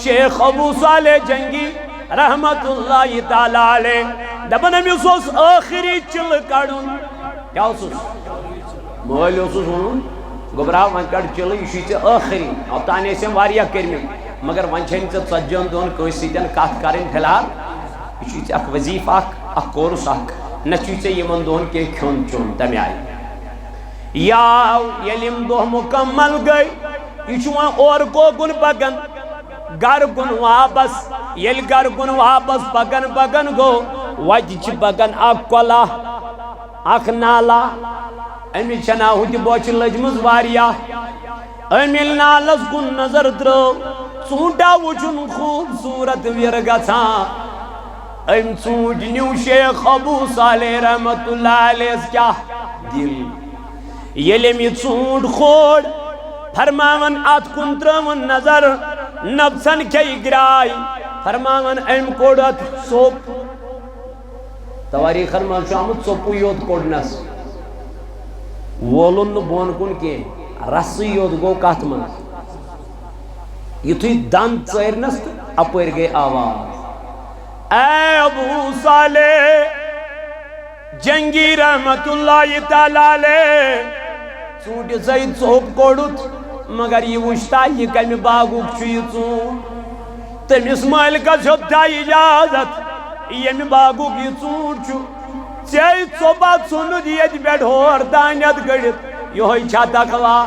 شیخ ابو صالح جنگی رحمت اللہ تعالیٰ علیہ دبن امیس اس آخری چل کڑن کیا اس مول اس ون گبرا ون کڑ چل یہ آخری اوتانے سے واریا کرمی مگر ون چھن ژتجی دون کٲنٛسہِ سۭتۍ کتھ کرٕنۍ فی الحال یہ چھ اکھ وظیف اکھ کورس اکھ نہ چھ یمن دون کی کھیون چون تمہ آئی یا یلم دہ مکمل گئی یہ اور کوکن پکن گر کن واپس یل گر کن واپس پکن پکن گو وجہ پکن اک کلا اک نالا امی چھنا ہوتی بوچ لجمز واریا امی نالس کن نظر ترو ژوٗنٛٹا وٕچھُن خوٗبصوٗرت وِر گژھان أمۍ ژوٗنٛٹھۍ نیوٗ شیخ ابو صالح رحمت اللہ علیہ کیٛاہ دل ییٚلہِ أمۍ یہِ ژوٗنٛٹھ کھول فرماون اتھ کُن ترٲوٕن نظر نفسن کھیٚیہِ گراے فرماون أمۍ کوٚڑ اتھ ژوٚپ تواریٖخن منٛز چھُ آمُت ژوٚپُے یوت کوٚڑنس وولُن نہٕ بۄن کُن کینٛہہ رسٕے یوت گوٚو کتھ منٛز یتھُے دند ژٲرنس تہٕ اپٲرۍ گٔے آواز اے ابو صالح جنگی رحمت اللہ تعالیٰ علیہ ژوٗنٛٹھِس ہَے ژوٚپ کوٚڑُتھ مگر یہ وٕچھتا یہ کمہِ باغُک چھُ یہِ ژوٗنٛٹھ تٔمِس مٲلکس ہیوٚتھا اجازت ییٚمہِ باغُک یہِ ژوٗنٛٹھ چھُ ژےٚ ژوٚپا ژھُنُتھ ییٚتہِ پٮ۪ٹھ ہور تانٮ۪تھ گٔڑِتھ یِہوٚے چھا تقوا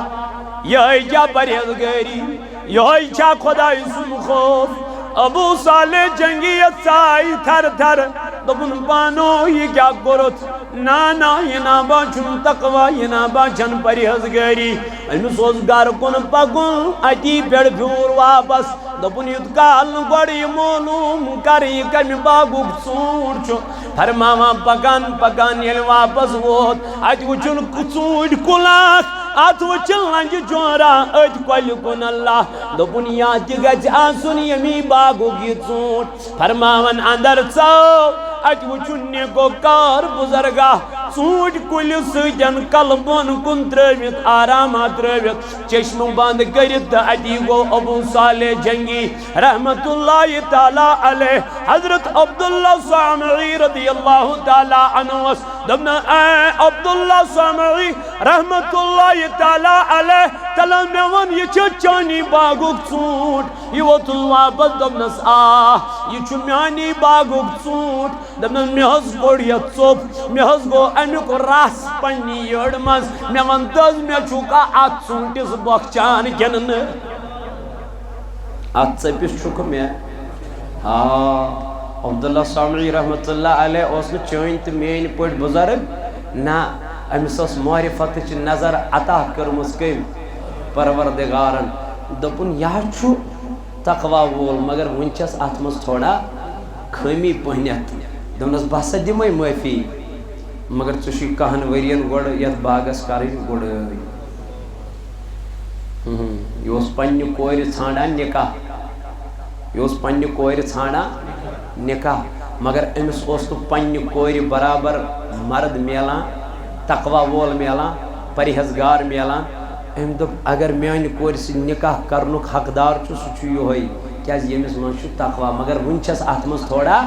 یِہوٚے چھا پرہیزگٲری یہوٚے چھا خۄداے سُنٛد خوف ابو صالح جنگی ژاے تھر تھر دوٚپُن پانو یہِ کیٛاہ کوٚرُتھ نا یہِ نا باسُن تقوا یہِ نا باسن پرہیزگٲری أمِس اوس گرٕ کُن پکُن اتی پٮ۪ٹھ پھیوٗر واپس دوٚپُن یُتھ کال نہٕ گۄڈٕ یہِ معلوٗم کرٕ یہِ کمہِ باغُک ژوٗنٛٹھ چھُ فرماوان پکان پکان ییٚلہِ واپس ووت اتہِ وٕچھُن ژوٗنٛٹھۍ کُل اکھ ات وٕچھِن لنجہِ جورا أتھۍ کۄلہِ کُن اللہ دوٚپُن یا تہِ گژھِ آسُن ییٚمی باغُک یہِ ژوٗنٛٹھ فرماون اندر ژاو اتہِ وٕچھُن نیٖکو کار بُزرگاہ ژوٗنٛٹھۍ کُلہِ سۭتۍ کلہٕ بۄن کُن ترٲوِتھ آرامہ ترٲوِتھ چشمہٕ بند کٔرِتھ تہٕ اتی گوٚو ابو صالح جنگی رحمت اللہ تعالیٰ علیہ حضرت عبداللہ سامعی رضی اللہ تعالیٰ عنہ دوٚپُن اے عبداللہ سامعی رحمت اللہ تعالیٰ علیہ تلن مےٚ ووٚن یہِ چھُ چانی باغُک ژوٗنٛٹھ یہِ ووتُن واپس دوٚپنس یہِ چھُ میانی باغُک ژوٗنٛٹھ دوٚپنس مےٚ حظ کوٚڑ یتھ ژوٚپ مےٚ حظ گوٚو امیُک رس پننہِ یٔڈ منٛز مےٚ ون تہٕ حظ مےٚ چھُکھا اتھ ژوٗنٛٹھِس بۄکھچان کِنہٕ نہٕ اتھ ژٔپِس چھُکھ مےٚ عبداللہ سامعی رحمت اللہ علیہ اوس نہٕ چٲنۍ تہٕ میٲنۍ پٲٹھۍ بُزرگ نہ أمِس ٲس معرفتٕچ نظر عطا کٔرمٕژ کٔمۍ پروردگارن دوٚپُن یہِ حظ چھُ تقوا وول مگر وٕنۍ چھس اتھ منٛز تھوڑا خٲمی پہنتھ دوٚپنس بہٕ ہسا دِمے معٲفی مگر ژٕ چھُے کہن ؤرین گۄڈٕ یتھ باغس کرٕنۍ گُڈٲے یہِ اوس پننہِ کورِ ژھانڈان نکاح یہِ اوس پننہِ کورِ ژھانڈان نکاح مگر أمِس اوس نہٕ پننہِ کورِ برابر مرد میلان تقوا وول میلان پرہیزگار میلان أمۍ دوٚپ اگر میانہِ کورِ سۭتۍ نکاح کرنُک حقدار چھُ سُہ چھُ یِہوٚے کیازِ ییٚمِس منٛز چھُ تقوا مگر وٕنۍ چھس اتھ منٛز تھوڑا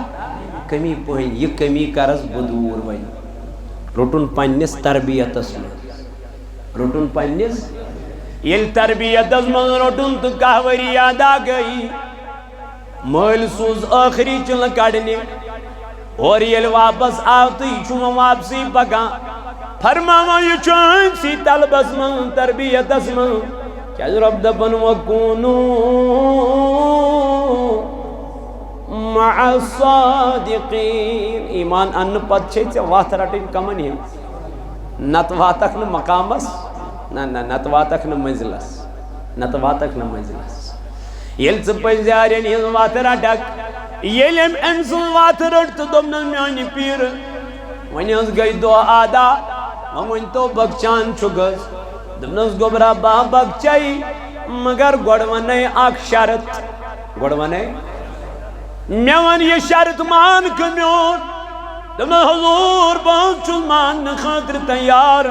کمی پہن یہِ کمی کرس بہٕ دوٗر وۄنۍ روٚٹُن پننِس تربیتس منٛز روٚٹُن پننِس ییٚلہِ تربیتس منٛز روٚٹُن تہٕ کاہ ؤری یادا گٔیی مٲلۍ سوٗز ٲخری چِلہٕ کڑنہِ اور ییٚلہِ واپس آو تہٕ یہِ چھُ وۄنۍ واپسٕے پکان فرماوان یہِ چھُ أمۍسٕے طلبس منٛز تربیتس منٛز کیازِ رۄب دپان وَکوٗنوٗ مع الصادقیٖن ایٖمان اننہٕ پتہٕ چھے ژےٚ وتھ رٹٕنۍ کمن ہِنٛز نتہٕ واتکھ نہٕ مقامس نہ نتہٕ واتکھ نہٕ منزلس نتہٕ واتکھ نہٕ منزلس ییٚلہِ ژٕ پٔزیٛارٮ۪ن ہِنٛز وتھ رٹکھ ییٚلہِ أمۍ سٕنٛز وتھ رٔٹ تہٕ دوٚپنس میانہِ پیٖرٕ وۄنۍ حظ گٔے دۄہ آدا وۄنۍ ؤنۍتو بخچان چھُکھ حظ دوٚپنس گوٚبرا بہٕ بخچایی مگر گۄڈٕ ونے اکھ شرط گۄڈٕ ونے مےٚ ون یہِ شرط مانکھٕ میون دوٚپنس حضوٗر بہٕ حظ چھُس ماننہٕ خٲطرٕ تیار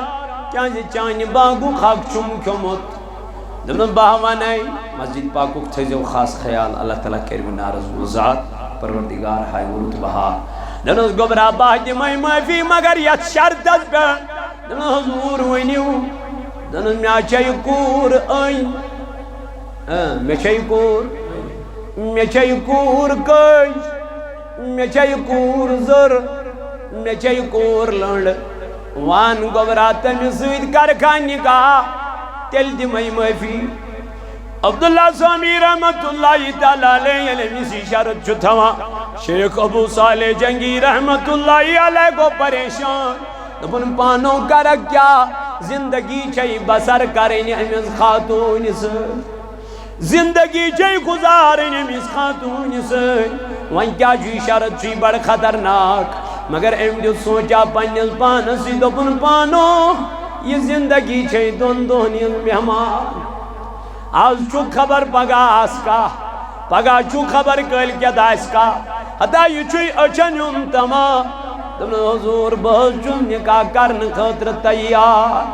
کیازِ چانہِ باغُک حق چھُم کھیوٚمُت دمن بہوانے مسجد پاکوک تھیزیو خاص خیال اللہ تعالیٰ کریم نارز وزاد پروردگار ہائی ورد بہار دنس گبرا باہ دمائی معافی مگر یت شرط پہ دن حضور ونیو دن میا چاہی کور این میا چاہی کور کج میا چاہی کور زر میا چاہی کور لنڈ وان گبرا تمی سوید کرکھا نکاح تیل دمائی معافی عبداللہ سامی رحمت اللہ تعالیٰ علیہ علمی شرط چھتوا شیخ ابو صالح جنگی رحمت اللہ علیہ کو پریشان دبن پانو کرک کیا زندگی چاہی بسر کریں امیز خاتون سے زندگی چاہی گزاریں امیز خاتون سے وہاں کیا جو شرط چاہی بڑھ خطرناک مگر ام جو سوچا پنیز پانسی دبن پانو یہ زندگی چاہی دون دونیز مہمان آج چو خبر پگا آس کا پگا چو خبر کل کیا دائس کا حتی یہ چوئی اچھن یم تمام دمن حضور بہت چون نکاح کرن خطر تیار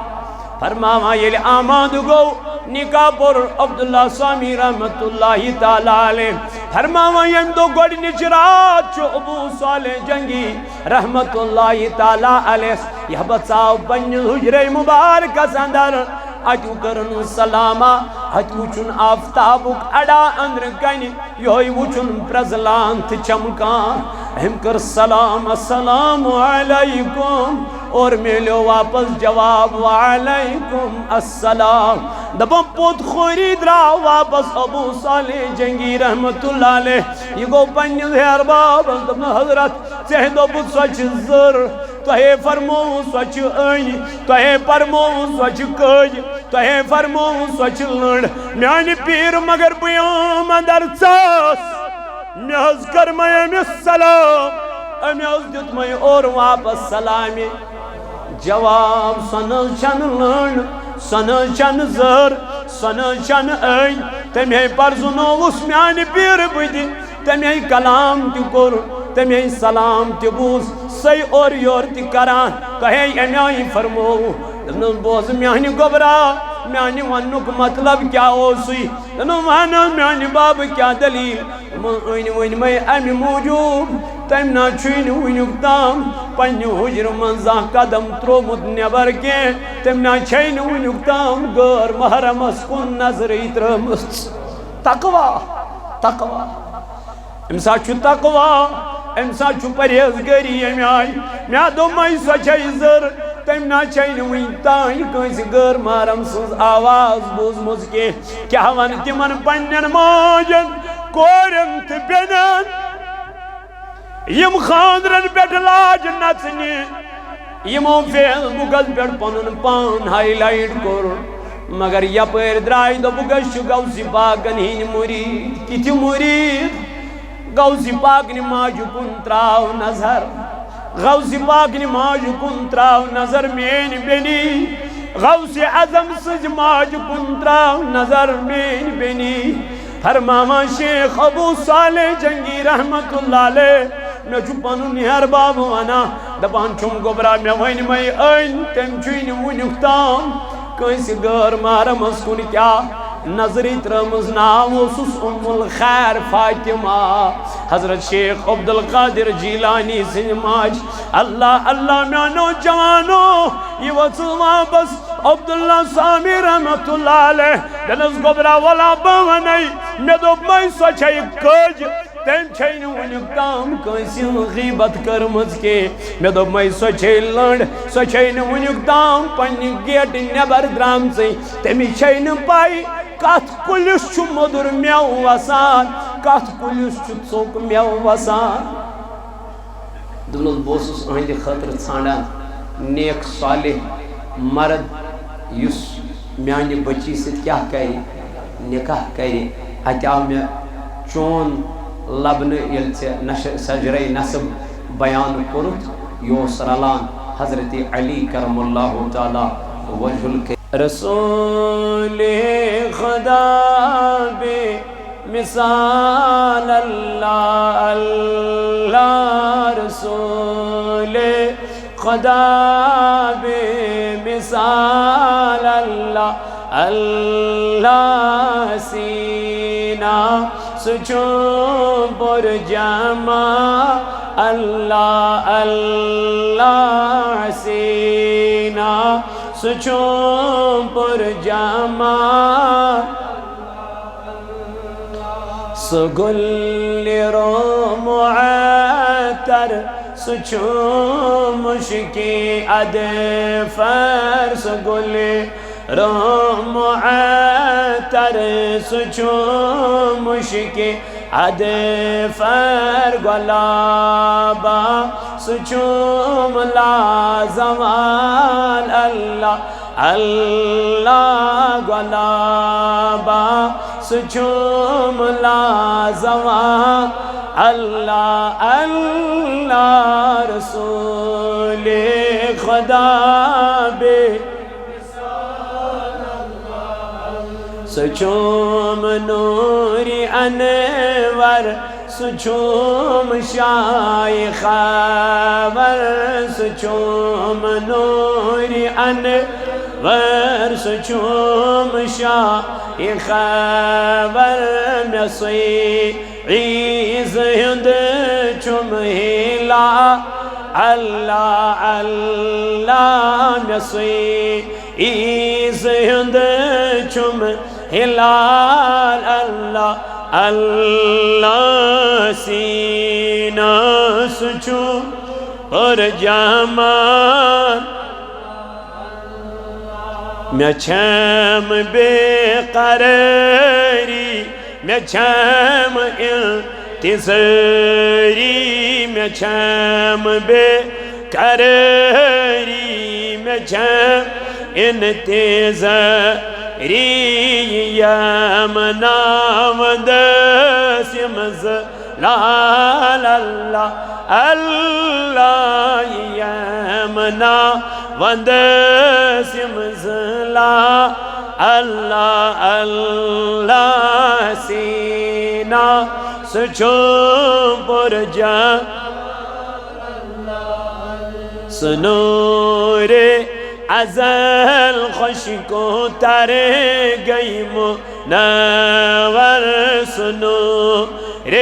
فرماما یہ آماد گو نکاح پر عبداللہ سامی رحمت اللہ تعالیٰ علیہ فرماما یم دو گوڑ نچرات چو ابو صالح جنگی رحمت اللہ تعالیٰ علیہ یہ بچاو پنج حجر مبارک سندر اچو کرن سلاما اچو چون آفتابک اڑا اندر کنی یوئی وچن پرزلان تھ چمکان ہم کر سلام السلام علیکم اور میلو واپس جواب وعلیکم السلام دبا پوت خوری درا واپس ابو صالح جنگی رحمت اللہ علیہ یہ گو پنیز ہے ارباب دبا حضرت چہدو بود سوچ زر توہے فرمو سوچ این توہے فرمو سوچ کج توہے فرمو سوچ لڑ میانی پیر مگر بیام اندر چاس میاز کر میں امیس سلام امیاز دیت میں اور واپس سلامی جواب سنل چن لڑ سنل چن زر سنل چن این تمہیں پرزنو اس میانی پیر بیدی تمہیں کلام تی کر تمہیں سلام تی بوز سی اور یور تی کران کہے امیائی فرمو دنو بوز میانی گبرا میانی ونک مطلب کیا ہوسی دنو مانا میانی باب کیا دلیل وین میں امی موجود تیم نا چوین وینک تام پنی حجر منزا قدم ترو مد نبر کے تیم نا چین وینک تام گر محرم اسکن نظری ترمست تقوی تقوی امسا چھو تقوی امسا چھو پریزگری امی آئی میا دو مائی سوچائی زر تیم نا چین وین تائی کنسی گر محرم سوز آواز بوز مزکے کیا وانتی من پنین ماجن کورن تی بینن یم خاندرن بیٹ لاج نچنی یمو فیل بگل بیٹ پنن پان ہائی لائٹ کر مگر یا پیر درائی دو بگش گوسی پاکن ہین مرید کتی مرید گوسی پاکن ماجو کن تراؤ نظر غوث پاک نے ماج کن تراؤ نظر مین بینی غوث عظم سج ماج کن تراؤ نظر مین بینی فرماما شیخ ابو صالح جنگی رحمت اللہ علیہ میں چھپانو نہر باب وانا دبان چھم گبرا میں وین میں این تم چوین ونکتام کیسی گر مارا مسکن کیا نظری ترمز نام وسوس ام الخیر فاطمہ حضرت شیخ عبدالقادر جیلانی سنماج اللہ اللہ میانو جوانو یہ وصلما بس عبداللہ سامی رحمت اللہ علیہ دلس گبرا والا بوانی میں دو میں سوچائی کج تیم چھین ونکتام کنسی غیبت کرمز کے میں دو میں سوچائی لنڈ سوچائی ونکتام پنی گیٹ نبر درام سے تیمی چھین پائی کات کلیس چھو مدر میاو واسان کات کلیس چھو چوک میاو واسان دونوں بوسوس آئندی خطر ژھانڈان نیک صالح مرد یس میانی بچی ست کیا کری نکاح کری اتیاو میں چون لبن یل سجرے نصب بیان کرت یوس رلان حضرت علی کرم اللہ تعالی وجہ الکریم رسول خدا بے مثال اللہ اللہ رسول خدا بے مثال اللہ اللہ سچوں پر جمع اللہ اللہ سینہ سچوں پر جمع سگل رو معطر سچوں مشکی ادفر سگل رو معطر سچوں مشکی ادفر گلابا سچوں لازوال اللہ اللہ گلابا سچوں لازوال اللہ اللہ رسول خدا بے سچوم نوری انور سچوم شایخ ور سچوم نوری انور سچوم شایخ ور عیز ہند چم ہلا اللہ اللہ عیز ہند چم ہلال اللہ اللہ سینہ سچوں پر جامان میں چھم بے قراری میں چھم انتظاری میں چھم بے قراری میں چھم انتظاری یمنا ودسم زلال اللہ اللہ یمنا ودسم زلال اللہ اللہ سینہ سچوں پر جان سنور ازل خوش کو تر گئی منور سنور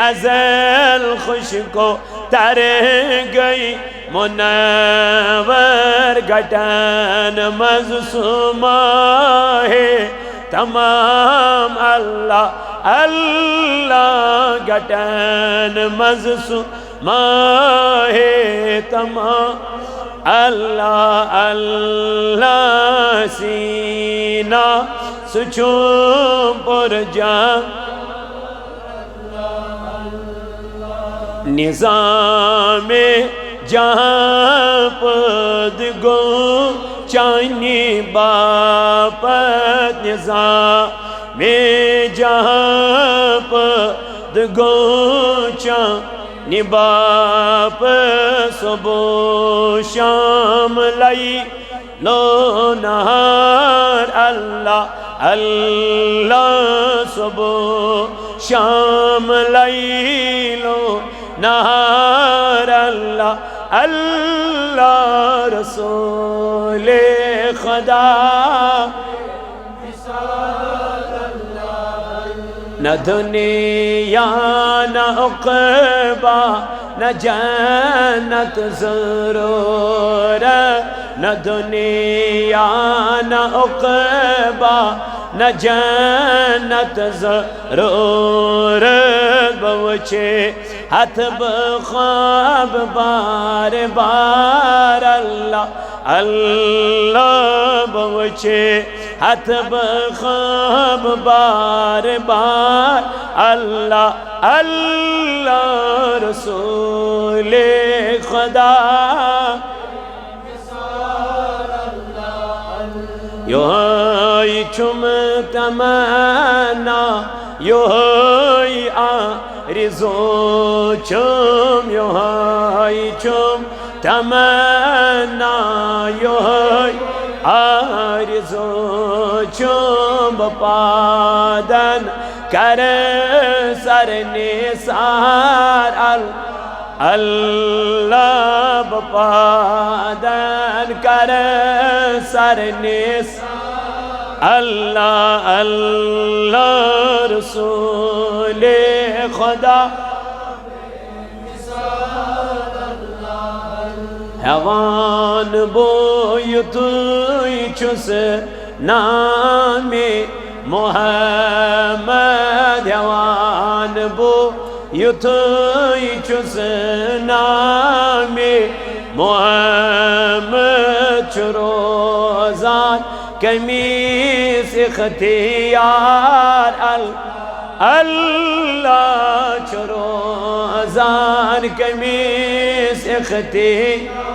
ازل خوش کو تر گئی منور گٹن مظصومہ ہے تمام اللہ اللہ گٹن مظصومہ ہے تمام اللہ اللہ سینہ سچوں پر جان نظام جہاں پد گو چانی باپت نظام جہاں پد گو چانی باپ صبح شام لائی لو نہار اللہ اللہ صبح شام لائی لو نہار اللہ اللہ رسول خدا نہ دنیا نہ عقبہ نہ جنت ضرور نہ دنیا نہ عقبہ نہ جنت ضرور بوچے ہاتھ بخواب بار بار اللہ اللہ بوچے ہاتھ بخواب بار بار اللہ اللہ رسول خدا یوہی چم تمنا یوہی آرزو چم یوہی چم تمنا یوہی آرزو چم پادن کر سر نثار اللہ بپادن کر سر نثار اللہ اللہ رسول خدا ہوان بویتوی چس نام محمد ہوان بویتوی چس نام محمد چروزان کمیس اختیار اللہ چروزان کمیس اختیار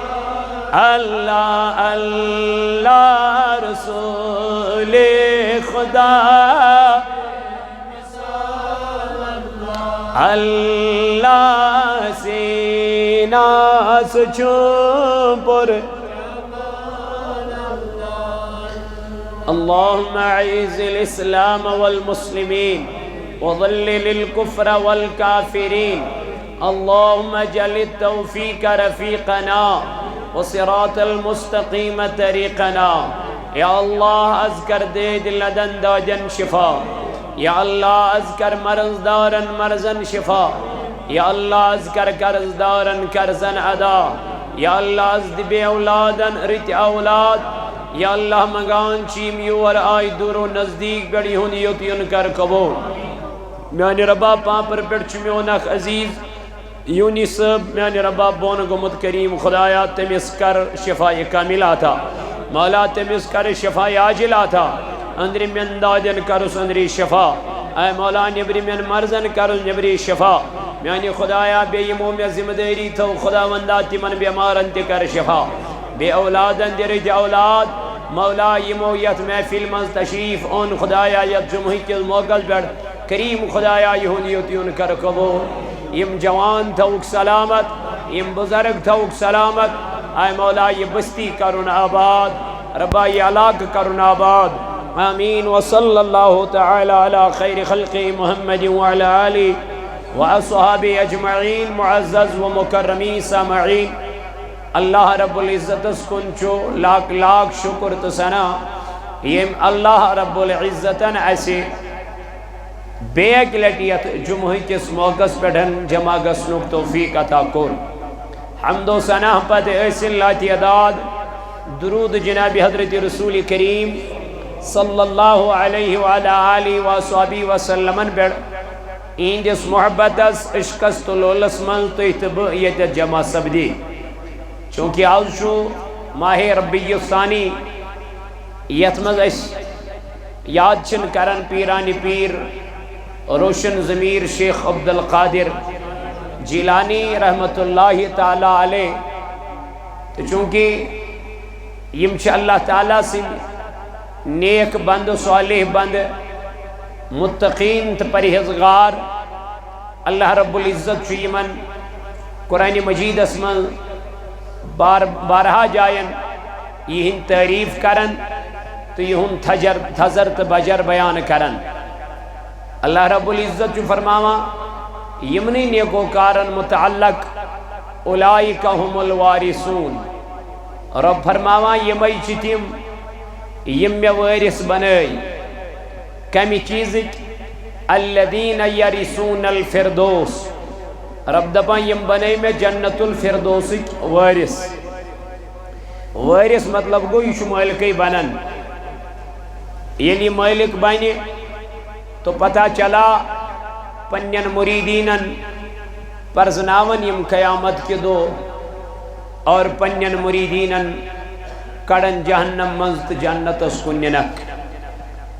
اللہ اللہ رسول خدا اللہ سینہ سچوں پر اللهم اعز الاسلام والمسلمين وظلل الكفر والكافرين اللهم اجعل التوفيق رفيقنا وصراط المستقيم طريقنا یا اللہ اذکر دے دلدن داجن شفا یا اللہ اذکر مرض دارن مرضن شفا یا اللہ اذکر قرض دارن قرضن ادا یا اللہ ازدب اولادن رت اولاد یا اللہ مگان چیم یور آئی دور و نزدیک بڑی ہون یوتیون کر قبول میانی ربا پاپر پڑھ چمیونک عزیز یونی سب میانی ربا بونگمت کریم خدایا تمیس کر شفاء کاملہ تھا مولا تمیس کر شفاء عاجلہ تھا اندری من دادن کرس اندری شفا اے مولا نبری من مرزن کرس نبری شفا میانی خدایا بے یمو میں ذمہ داری تھو خدا ونداتی من بیمارن تی کر شفا بے اولادن درج اولاد مولا یمو یت محفل من تشریف اون خدایا یت جمعی کے موقع بیڑ کریم خدایا یہون یوتیون کر قبول یم جوان تھوک سلامت یم بزرگ تھوک سلامت اے مولا یہ بستی کرن آباد ربا یہ علاق کرن آباد آمین وصلی اللہ تعالی علی خیر خلق محمد وعلی آلہ واصحاب اجمعین معزز و مکرمی سامعین اللہ رب العزت اسکنچو لاکھ لاکھ شکر تسنا یہ اللہ رب العزتن ایسے بیک لٹیت جمعی کس موقع پیڑھن جمع گسنک توفیق عطا کر حمد و ثنا پد ایس اللہ تعداد درود جناب حضرت رسول کریم صلی اللہ علیہ وآلہ آلہ وآلہ وسلم بیڑ این جس محبت اس عشقس تلولس من تحتبئیت جمع سبدی چونکہ آج شو ماہ ربی الثانی یتمز اس یاد چن کرن پیرانی پیر روشن ضمیر شیخ عبدالقادر جیلانی رحمت اللہ تعالی علیہ تو چونکہ یمچ اللہ تعالیٰ سے نیک بند صالح بند متقین تو پرہیزگار اللہ رب العزت چو یمن قرآن مجید اسمن بارہا جائن یہن تعریف کرن تو یہن تھزر تو بجر بیان کرن اللہ رب العزت جو فرماوا یمنی نیکوکارن متعلق اولئک هم الوارثون رب فرماوا یمی چتیم یم وارث بنائی کمی چیزک الذین یرثون الفردوس رب دپا یم بنائی میں جنت الفردوس وارث وارث مطلب گو یہ مالکی بنن یلی مالک بنی تو پتہ چلا پنین مریدینن پرزناون یم قیامت کے دو اور پنین مریدینن کڑن جہنم منزت جنت اسکننک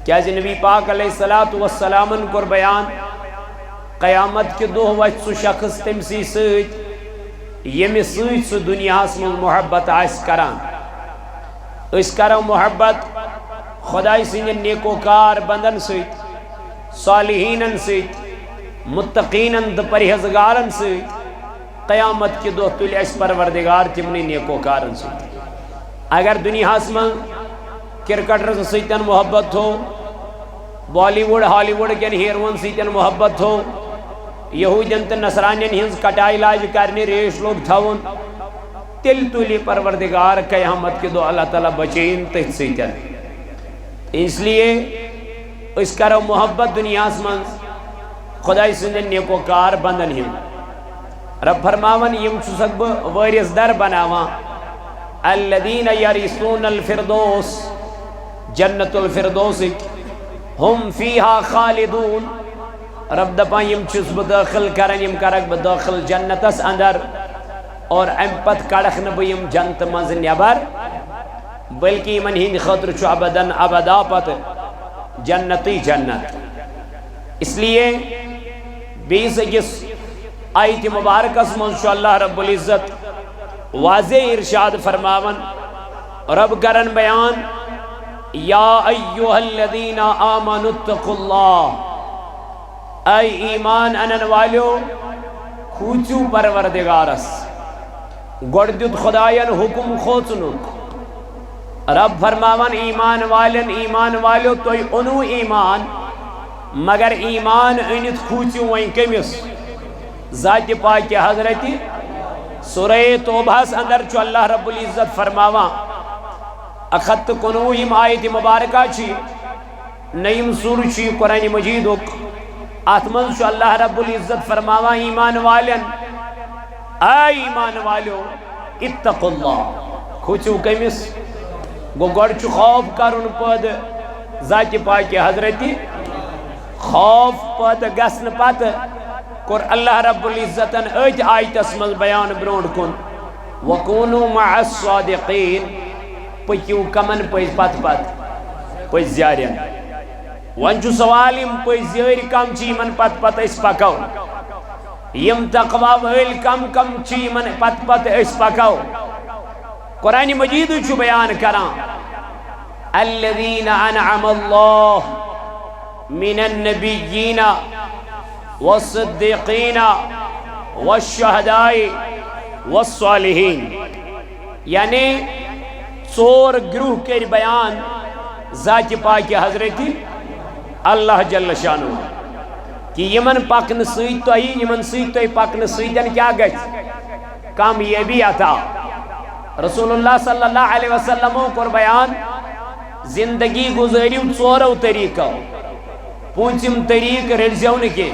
کیا نبی پاک علیہ السلام کر بیان قیامت کے دو وچ سو شخص تمسی سیت یمی سیت سو دنیا اسم محبت آئیس کران اس کرو محبت خدای سنین نیکوکار بندن سیت صالحینن سیت متقینن د پرہیزگارن سیت قیامت کی دو تلی اس پروردگار تمنی نیکوکارن سیت اگر دنیا اسم کرکٹر سیتن محبت ہو بالی ووڈ ہالی ووڈ کین ہیروین سیتن محبت ہو یہودین تن نصرانین ہنز کٹائی لاج کرنی ریش لوگ تھاون تل تولی پروردگار قیامت کے دو اللہ تعالیٰ بچین تحت سیتن اس لیے اس کرو محبت دنیا من خدا سند نیکو کار بندن ہم رب فرماون یم چھسک بہ وارث در بناوان الذین یرثون الفردوس جنت الفردوس ہم فیہا خالدون رب دپان یم چھس بہ داخل کرن یم کرک بہ داخل جنتس اندر اور ام پت کڑک نہ بہ یم جنت مز نیبر بلکہ یمن ہند خاطر چھو ابداً ابدا پت جنتی جنت. اس لیے بیس اکس آیت مبارکس منشو اللہ رب العزت واضح ارشاد فرماون رب کرن بیان یا ایوہ الذین آمنوا اتقوا اللہ اے ایمان انن والیو کھوچو پروردگارس گوڑدت خدایان حکم کھوچنک رب فرماون ایمان والیو توی انو ایمان مگر ایمان انت کھوچو وین کمس ذات پاک حضرت سورہ توبہ اندر چو اللہ رب العزت فرماوا اخت کنوہم آیت مبارکہ چی نیم سور چی قرآن مجیدک آتمن چو اللہ رب العزت فرماوا ایمان والن اے ایمان والیو اتقوا اللہ کھوچو کمس گو گوڑ چو خوف کرن پد ذات پاک حضرت خوف پد گسن پت کور اللہ رب العزتن ایت آیت اسمل بیان برونڈ کن وَكُونُوا مَعَ الصَّادِقِينَ پکیو کمن پیز پت پت پیز زیارین وانچو سوالیم پیز زیر کم چی من پت پت اس پکاو یم تقوی ویل کم کم چی من پت پت اس پکاو قرآن مجید چو بیان کران الذین انعم اللہ من النبیین والصدیقین والشہداء والصالحین یعنی ژور گروہ کے بیان ذات پاک حضرت اللہ جل شانہ کہ یمن پاکن سیت تو ہی یمن سیت تو پاکن سیتن کیا گچ کامیابی عطا رسول اللہ صلی اللہ علیہ وسلم کو بیان زندگی گزاریو ژورو طریقہ پونچم طریق رلزیون کے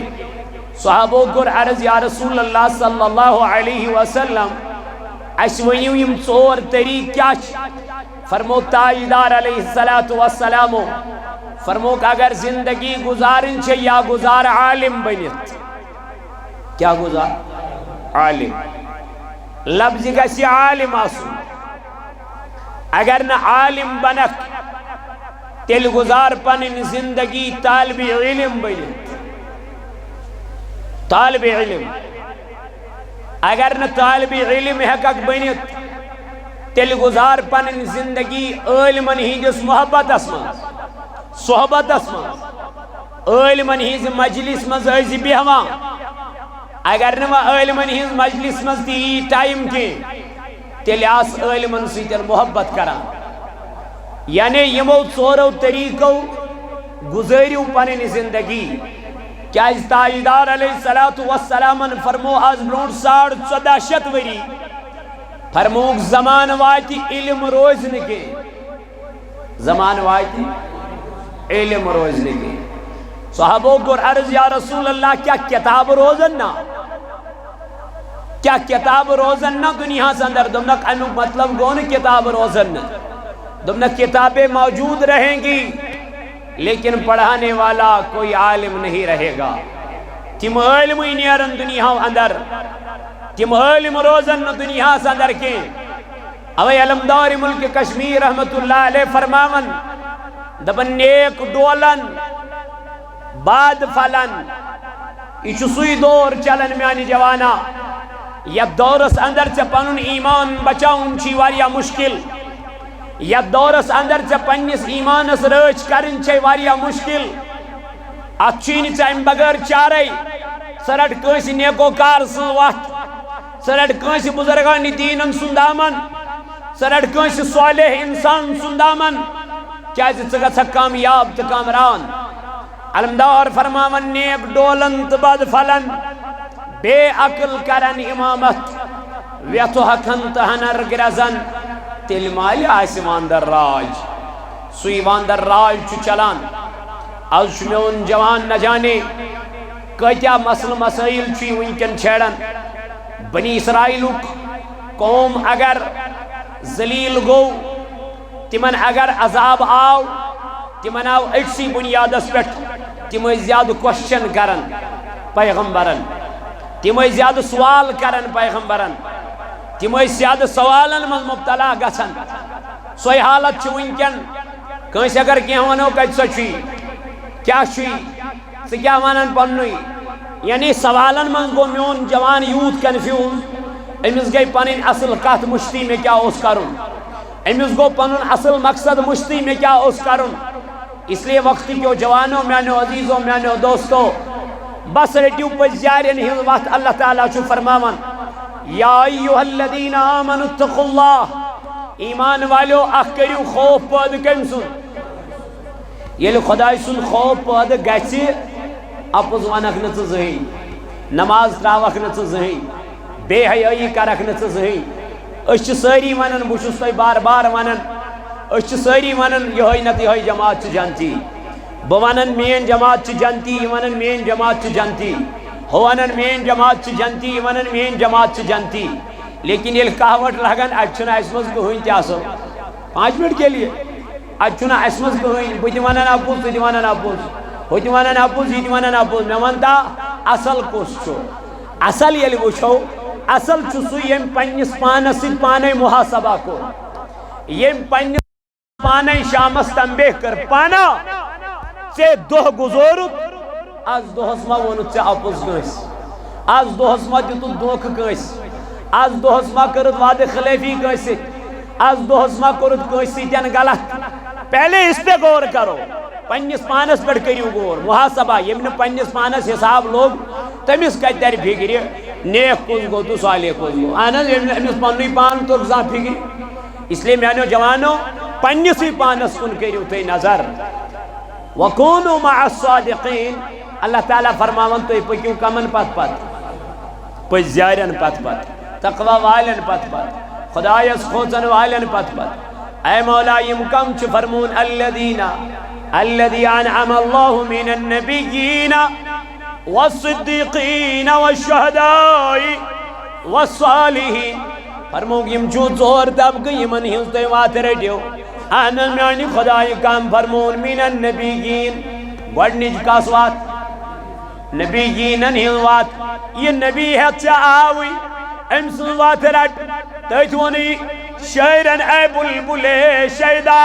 صحابوں کو عرض یا رسول اللہ صلی اللہ علیہ وسلم اشونیو یم ژور طریق کیا فرمو تاجدار علیہ السلام فرمو کہ اگر زندگی گزارن چھے یا گزار عالم بنیت کیا گزار عالم لفظ گسی عالم آسو اگر نہ عالم بنک تیل گزار پنن زندگی طالب علم بنیت طالب علم اگر نہ طالب علم حقق بنیت تیل گزار پنن زندگی علمن ہی جس محبت اسمان صحبت اسمان علمن ہی جس مجلس مز ایزی بیہوان اگر نہ علمن ہی مجلس مز دی ٹائم کے تیل آس علمن سی تیل محبت کران یعنی یمو ژورو طریقو گزاریو پنن زندگی کیا اس تاجدار علیہ السلام فرمو آز برونٹ 14.5 وری فرموک زمان واتی علم روزنے کے زمان واتی علم روزنے کے صحابوں کو عرض یا رسول اللہ کیا کتاب روزن نا کیا کتاب روزن نا دنیا سے اندر دمنک انو مطلب گون کتاب روزن نا دمنک کتابیں موجود رہیں گی لیکن پڑھانے والا کوئی عالم نہیں رہے گا تم علم انیارن دنیا اندر تم علم روزن دنیا سے اندر کے اوی علمدار ملک کشمیر رحمت اللہ علیہ فرماون دبن نیک ڈولن بعد فلن ایچو سوی دور چلن میانی جوانا یا دورس اندر چا پنن ایمان بچاؤن چی واریا مشکل یا دورس اندر چا پنیس ایمانس رچ کرن چی واریا مشکل اچھین چاہم بغیر چارے سرٹ کنسی نیکو کار سوات سرٹ کنسی بزرگانی دینن سندامن سرٹ کنسی صالح انسان سندامن کیا چکا چا کامیاب تا کامران علمدار فرماون نیک ڈولن تباد فلن بے عقل کرن امامت ویتو حقن تہنر گرزن تیل مالی آسمان در راج سو ایواندر راج چھ چلان آج میون جوان نہ جانے کتیا مسل مسائل چھ ونکن چھیڑن بنی اسرائیل قوم اگر ذلیل گو تمن اگر عذاب آو تمن آو اکسی بنیادس پہ تم زیادہ کوشچن کرن پیغمبرن تم زیادہ سوال کرن پیغمبرن تم زیادہ سوالن من مبتلا گھن سوئی حالت ونکن کنس اگر کی ونو کت سا کیا کیا ونان پن یعنی سوالن من گو میون جوان یوت کنفیوز امس گئی پن اصل کت مشتی میں کیا اس کرن امس گو پن اصل مقصد مشتی میں کیا اس کرن اس لیے وقت کیو جوانوں میانو عزیزوں میانو دوستو بس رٹیو پزیارین ہند وقت اللہ تعالیٰ چھو فرماون یا ایوہ الذین آمنوا اتقوا اللہ ایمان والو اخ کریو خوف پاد کم سن یل خدای سن خوف پاد گچی اپز ونک نہ زہین نماز تراوک نہ زہین بے حیائی کرک نہ زہین اس ساری ونن بوچھس تہ بار بار ونن اس ساری ونن یہ نت یہ جماعت جانتی بہ ونن مین جماعت جانتی ونن مین جماعت جانتی ہو ونن مین جماعت جانتی ونن مین جماعت جانتی لیکن یہ کہاوٹ لگن اچھنا اس مز کہین تہ آسو 5 منٹ کے لیے اچھنا اس مز کہین بہ تہ ونن اپوز تہ ونن اپوز ہو تہ ونن اپوز یہ تہ ونن اپوز مے ونتا اصل کس چھو اصل یل وچھو اصل چھو سو یم پنس پانس سۭتۍ پانے محاسبہ کو یم پنس پانے شامس تنبیہ کر پانا ژے دہ گزورت آز دہس ما وونت ژے اپوز کٲنٛسہِ آز دہس ما دِتُتھ دھوکہٕ کٲنٛسہِ آز دہس ما کٔرٕتھ وعدٕ خلٲفی کٲنٛسہِ سۭتۍ آز دہس ما کوٚرُتھ کٲنٛسہِ سۭتۍ غلط پہلے اس پہ غور کرو پنس پانس پہ کریو غور محاسبہ یم نہ پنس پانس حساب لوگ تمس کتہ تر فکر نیک کس گو تو صالح کس گو اہن امس پن پان توٚر زانٛہہ فکر اس لیے میانو جوانو پنسے پانس کن کریو تھی نظر وَكُونُوا مَعَ الصَّادِقِينَ اللہ تعالیٰ فرماون تُہۍ پٔکِو کمن پت پت پٔزیارٮ۪ن پت پت تقوی والٮ۪ن پت پت خدایس کھوژن والٮ۪ن پت پت اے مولا یم کم چھ فرمون الذین انعم اللہ من النبیین والصدیقین والشہداء والصالحین فرموگ یم چھو ژور طبقہ یمن ہنز تُہۍ وات رٹیو اہن میانی خدای کام فرمون من النبیین گۄڈنِچ کس وات نبیینن ہنز وات یہ نبی ہیت ژےٚ آوٕے أمۍ سٕنٛز وات رٹ تٔتھۍ ووٚنُے شٲعرن اے بلبلے شیدا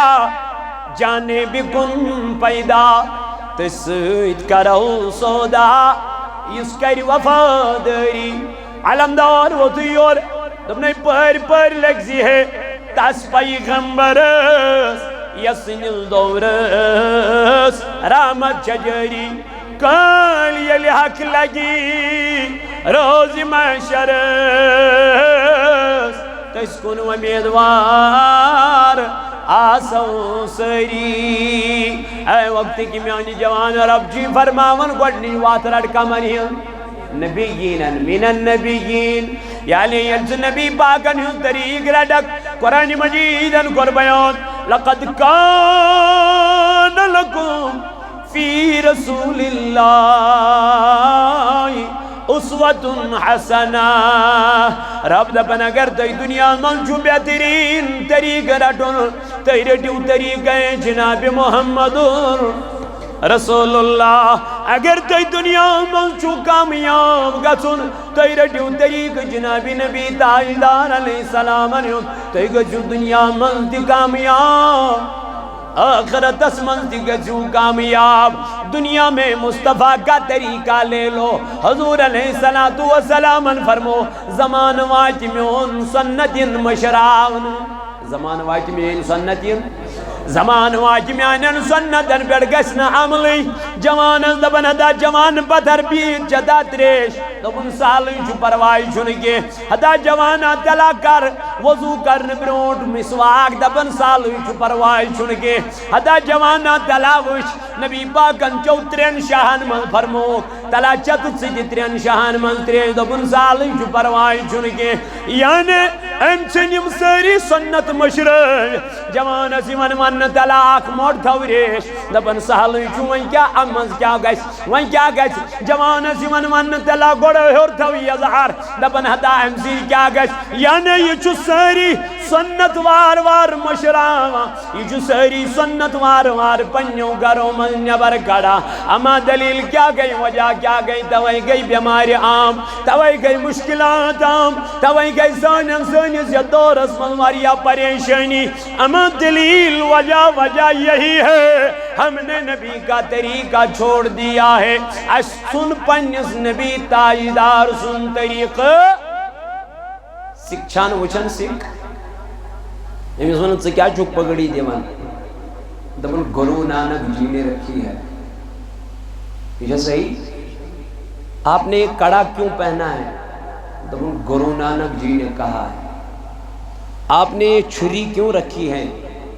جانے بکن پیدا تٔتھۍ سۭتۍ کرو سودا یُس کرِ وفادٲری علمدار ووتُے یور دوٚپنَے پٔرۍ پٔرۍ لٔگزِ ہے تس پیغمبرس یسنِل دورس رحمت ججری کال یلی حق لگی روز محشرس تس کن امیدوار آسو سری اے وقت کی میانی جوان رب جی فرماون گوڑنی وات رٹ کمن ہن نبیین من النبیین یعنی یلز نبی پاکن ہن طریق رڈک قرآن مجیدن کر بیان لقد کان لکم فی رسول اللہ اسوۃ حسنہ رب دپن اگر تُہۍ دنیا من چھو بہترین طریق رٹن تُہۍ رٹیو طریقہ جناب محمد رسول اللہ اگر تُہۍ دنیا من چھو کامیاب گژھن تُہۍ رٹیو طریق جناب نبی تاجدار علیہ السلام تُہۍ گژھِو دنیا من تہِ کامیاب آخرتس من تہِ گژھِو کامیاب دنیا میں مصطفیٰ کا طریقہ لے لو حضور علیہ السلام فرمو زمان وات میون سنتین مشراون زمان وات میون سنتین زمان وات میانن سنتن پہ گژھِ نہٕ عملٕے جوانس دپن ہتا جوان پتھر بیٖٹھ چدا تریش دوٚپُن سہلٕے چھُ پرواے چھُنہٕ کینٛہہ ہتا جوانا تلا کر وضو کرنہٕ برونٛٹھ مسواک دپن سہلٕے چھُ پرواے چھُنہٕ کینٛہہ ہتا جوانا تلا وٕچھ نبی پاکن چو 3 شاہن منٛز فرمووُکھ تلا چتُتھ ژٕ تہِ 3 شاہن منٛز تریش دوٚپُن سہلٕے چھُ پرواے چھُنہٕ کینٛہہ یعنی یم ساری سنت مشرف جوانس من طلاق موڑ تھوریش دپن سہل ون کیا امن کیا گھس ون کیا گھس جوانس من طلاق گوڑ ہور تھو یزہار دپن ہتا ام سی کیا گھس یعنی یہ ساری سنت وار وار مشراوان یہ ساری سنت وار وار پنیو گھروں من نبر کڑا اما دلیل کیا گئی وجہ کیا گئی توئی گئی بیماری عام توئی گئی مشکلات عام توئی گئی سانس یا دورس من واریا پریشانی اما دلیل وجہ یہی ہے ہم نے نبی کا طریقہ چھوڑ دیا ہے اس سن پنس نبی تاجدار سن طریقہ سکھان وچھن سکھ امس ون ژٕ کیا چھُکھ پگڑی دِوان دپن گرو نانک جی نے رکھی ہے یہ صحیح آپ نے ایک کڑا کیوں پہنا ہے دپن گرو نانک جی نے کہا ہے آپ نے یہ چھری کیوں رکھی ہے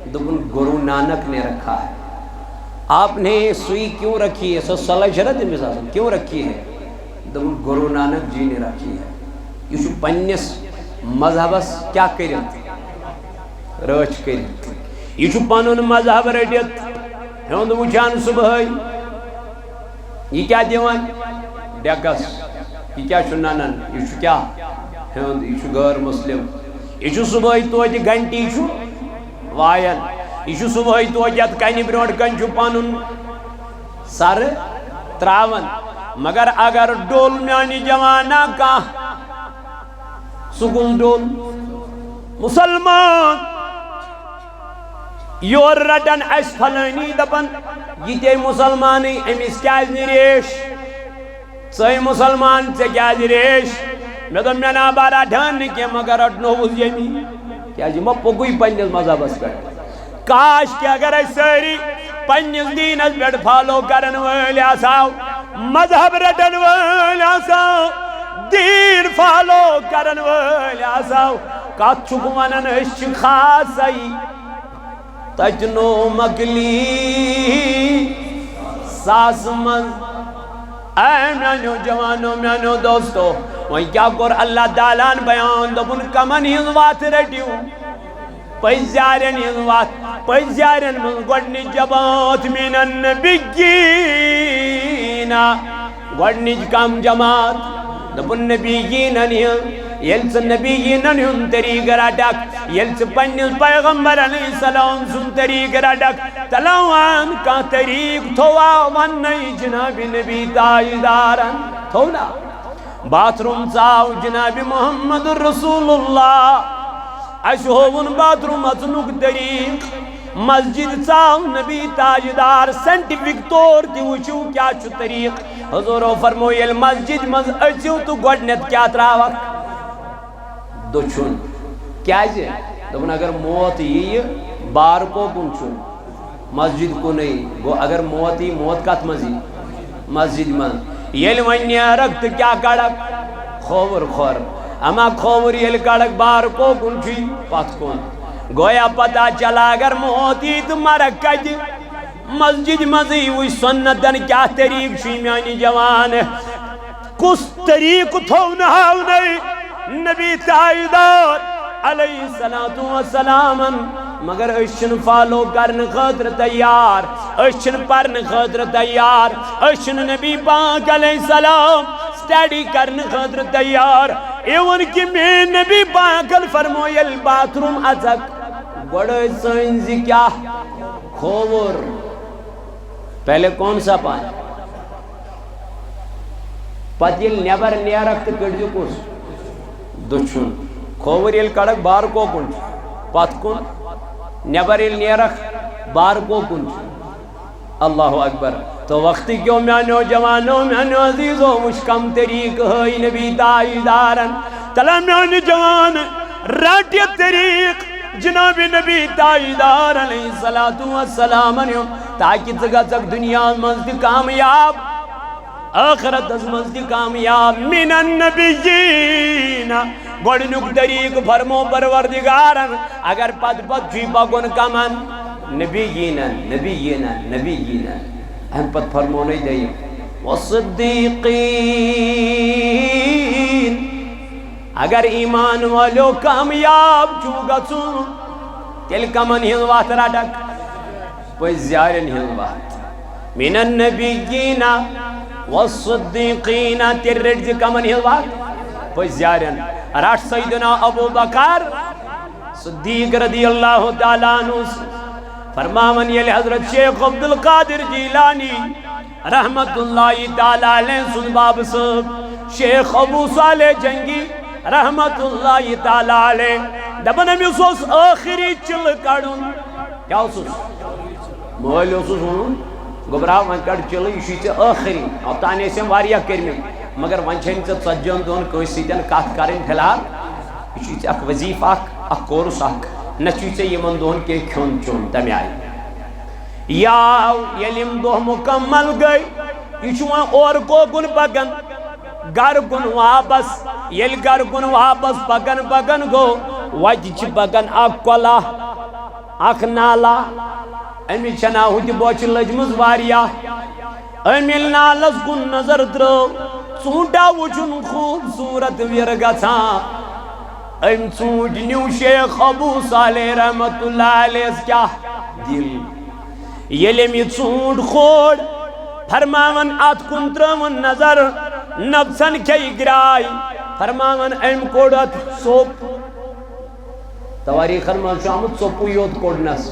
دپن گرو نانک نے رکھا ہے آپ نے یہ سوئی کیوں رکھی ہے سو صلاح شرط مثال کیوں رکھی ہے دپن گرو نانک جی نے رکھی ہے یہ پنس مذہبس کیا کرت رچ کرت یہ پن مذہب رٹت ہند وچان صبح یہ کیا دیوان ڈیکس یہ کیا ننن یہ کیا ہند یہ غیر مسلم یہ صبح توتہ گھنٹی وائن یہ صبح توتہ ات کنہ برونٹ کن پن سر تراون مگر اگر ڈول میانی جوانا کا سکول ڈول مسلمان یور رٹن اس فلانی دپن یہ تے مسلمانی امس کیا ریش ژے مسلمان ژے کیا ریش میں دن میں نا بارا ڈھان کی مگر اٹنو یمی کیا جی پوگوی پنس مذہبس پہ کاش کہ اگر ساری پنس دینس پہ فالو کرن ول آساو مذہب رٹن ول آساو دین فالو کرن ول آساو کت چھک ونن اس خاصی تجنو مکلی ساس من اے میانو جوانو میانو دوستو وہی کیا کر اللہ تعالیٰ بیان دبن کمن ہز وات رٹیو پیزیارن ہز وات پیزیارن من گوڑنی جماعت من النبیین گوڑنی کم جماعت دبن نبیین یلس نبیین ہن طریق رٹک یلس پنیس پیغمبر علیہ السلام سن طریق رٹک تلاوان کا طریق تھوا ونی جناب نبی تاجدارن تھونا باتھ روم چاو جناب محمد رسول اللہ اشہون باتھ روم اچنک طریق مسجد چاو نبی تاجدار سینٹیفک طور تی وچو کیا چھو طریق حضورو فرمو یل مسجد مز اچو تو گوڑنت کیا تراوک دو چھن کیا جے دبن اگر موت یہ بار کو کن چھن مسجد کو نہیں گو اگر موت ہی موت کات مزی مسجد من یل ونی رکت کیا کڑک خور خور اما خور یل کڑک بار کو کن چھی پت کن گویا پتا چلا اگر موت ہی تو مرکج مسجد مزی وی سنتن کیا طریق چھی میانی جوان کس طریق تھو نہاو نہیں نبی تاجدار علیہ السلام مگر اشن فالو کرن خاطر تیار اشن پرن خاطر تیار اشن نبی پاک علیہ السلام سٹیڈی کرن خاطر تیار ایون کی میں نبی پاک فرمویل باتھ روم ازک بڑے سائنزی کیا کھوور پہلے کون سا پائیں پتیل نیبر نیرکت کڑجو کس دچھن کھوور یل کڑک بار کو کن پت کن نیبر یل نیرک بار کو کن اللہ اکبر تو وقتی کیوں میانو جوانو میانو عزیزو مشکم طریق ہے نبی تاجدارن تلا میانو جوان راٹی طریق جناب نبی تاجدار علیہ السلام تاکہ تگا تک دنیا مزد کامیاب آخرت از مزد کامیاب من النبیین گوڑنک طریق فرمو پروردگارن اگر پد پد چھیپا کن کمن نبیین نبیین نبیین ہم پد فرمو نہیں دئی والصدیقین اگر ایمان والو کامیاب چھو گژھُن تیل کمن ہِنٛز وَتھ رٹکھ پٔزۍ یارٮ۪ن ہِنٛز وَتھ من النبیین والصدیقین تیل رٔٹزِ کمن ہِنٛز وَتھ پٔزۍ یارٮ۪ن رٹ سیدنا ابو بکر صدیق رضی اللہ تعالیٰ عنہ فرماون ییٚلہِ حضرت شیخ عبدالقادر جیلانی رحمت اللہ تعالیٰ علیہ سُنٛد باب صٲب شیخ ابو صالح جنگی رحمت اللہ تعالیٰ علیہ دپن أمِس اوس ٲخری چِلہٕ کڑُن کیٛاہ اوسُس مٲلۍ اوسُس ووٚنُن گوٚبرا وۄنۍ کڑ چِلہٕ یہِ چھُے ژےٚ ٲخری اوٚتانۍ ٲسۍ أمۍ واریاہ کٔرمٕتۍ مگر وۄنۍ چھےٚ نہٕ ژےٚ ژتجِہن دۄہن کٲنٛسہِ سۭتۍ کتھ کَرٕنۍ فی الحال یہِ چھُے ژےٚ اکھ وظیٖفہٕ اکھ کورس اکھ نہ چھُے ژےٚ یِمن دۄہن کینٛہہ کھیوٚن چیوٚن تمہِ آیہِ یاو ییٚلہِ یِم دۄہ مُکمل گٔے یہِ چھُ وۄنۍ اورٕ کوکُن پکان گھر کُن واپس ییٚلہِ گھر کُن واپس پکان پکان گوٚو وتہِ چھِ پکان اکھ کۄلہ اکھ نالا أمِس چھےٚ نا ہُتہِ بۄچھِ لٔجمٕژ واریاہ أمۍ ییٚلہِ نالس کُن نظر ترٲو ژوٗنٛٹھا وٕچھُن خوٗبصوٗرت وِرٕ گژھان أمۍ ژوٗنٛٹھۍ نیوٗ شیخ ابو صالح رحمت اللہ علیہس کیٛاہ دِل ییٚلہِ أمۍ یہِ ژوٗنٛٹھ کھول فرماون اتھ کُن ترٲوٕن نظر نفسن کھیٚیہِ گراے فرماون أمۍ کوٚڑ اتھ ژوٚپ تواریٖخن منٛز چھُ آمُت ژوٚپُے یوت کوٚڑنس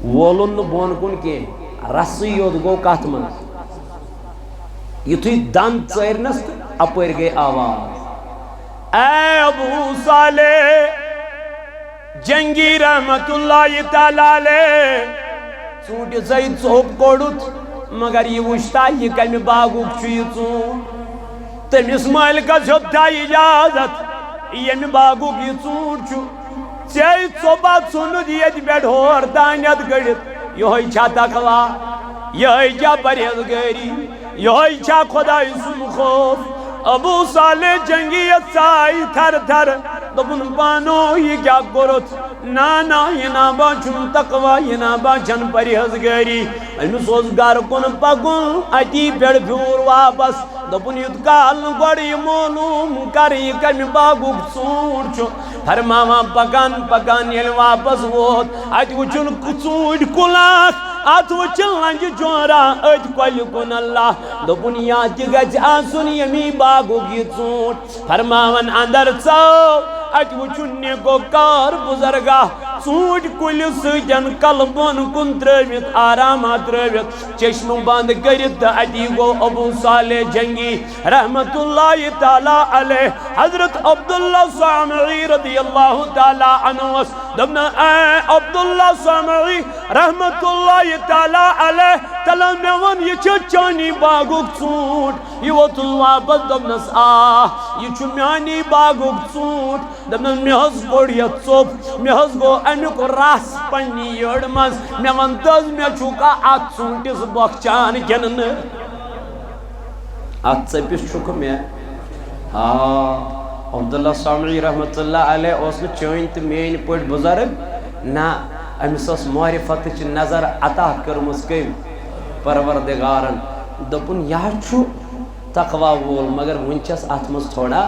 وولُن نہٕ بۄن کُن کینٛہہ رسٕے یوت گوٚو کتھ منٛز یُتھُے دند ژٲرنس تہٕ اپٲرۍ گٔے آواز اے ابو صالح جنگی رحمت اللہ تعالیٰ علیہ ژوٗنٛٹھِس ہَے ژوٚپ کوٚڑُتھ مگر یہِ وٕچھتا یہِ کمہِ باغُک چھُ یہِ ژوٗنٛٹھ تٔمِس مٲلکس ہیوٚتھا اِجازت ییٚمہِ باغُک یہِ ژوٗنٛٹھ چھُ ژےٚ ژوٚپا ژھُنُتھ ییٚتہِ پٮ۪ٹھ ہور تانٮ۪تھ کٔڑِتھ یِہوٚے چھا تقوا یِہوٚے چھا پرہیزگٲری یِہوٚے چھا خۄداے سُنٛد خوف ابو صالح جنگی یتھ ژاے تھر تھر دوٚپُن پانو یہِ کیٛاہ کوٚرُتھ نا یہِ نا باسیٚم تقوا یہِ نا باسن پرہیزگٲری أمِس اوس گرٕ کُن پکُن اتی پٮ۪ٹھ پھیوٗر واپس دوٚپُن یُتھ کال نہٕ گۄڈٕ یہِ معلوٗم کرٕ یہِ کمہِ باغُک ژوٗنٛٹھ چھُ فرماوان پکان پکان ییٚلہِ واپس ووت اتہِ وٕچھُن ژوٗنٛٹھۍ کُل اکھ اتھ وٕچھِن لنجہِ جورا أتھۍ کۄلہِ کُن اللہ دوٚپُن یا تہِ گژھِ آسُن ییٚمی باغُک یہِ ژوٗنٛٹھ فرماون اندر ژاو اتہِ وٕچھُن نیٖکو کار بُزرگاہ ژوٗنٛٹھۍ کُلہِ سۭتۍ کلہٕ بۄن کُن ترٲوِتھ آرامہ ترٲوِتھ چشمہٕ بنٛد کٔرِتھ تہٕ اتی گوٚو ابو صالح جنگی رحمت اللہ تعالیٰ علیہ حضرت عبداللہ سامعی رضی اللہ تعالیٰ عنہس دوٚپنہ اے عبداللہ سامعی رحمت اللہ تعالیٰ علیہ تلہ مےٚ ووٚن یہِ چھُ چانی باغُک ژوٗنٛٹھ یہِ ووتُن واپس دوٚپنس یہِ چھُ میانی باغُک ژوٗنٛٹھ دوٚپنس مےٚ حظ کوٚڑ یتھ ژوٚپ مےٚ حظ گوٚو امیُک رس پننہِ یٔڈ منٛز مےٚ ون تہٕ حظ مےٚ چھُکھا اتھ ژوٗنٛٹھِس بۄکھچان کِنہٕ نہٕ اتھ ژٔپِس چھُکھ مےٚ عبداللہ سامعی رحمت اللہ علیہ اوس نہٕ چٲنۍ تہٕ میٲنۍ پٲٹھۍ بُزرگ نہ أمِس ٲس معرفتٕچ نظر عطا کٔرمٕژ کٔمۍ پروردگارن دوٚپُن یہِ حظ چھُ تقوا وول مگر وُنہِ چھس اتھ منٛز تھوڑا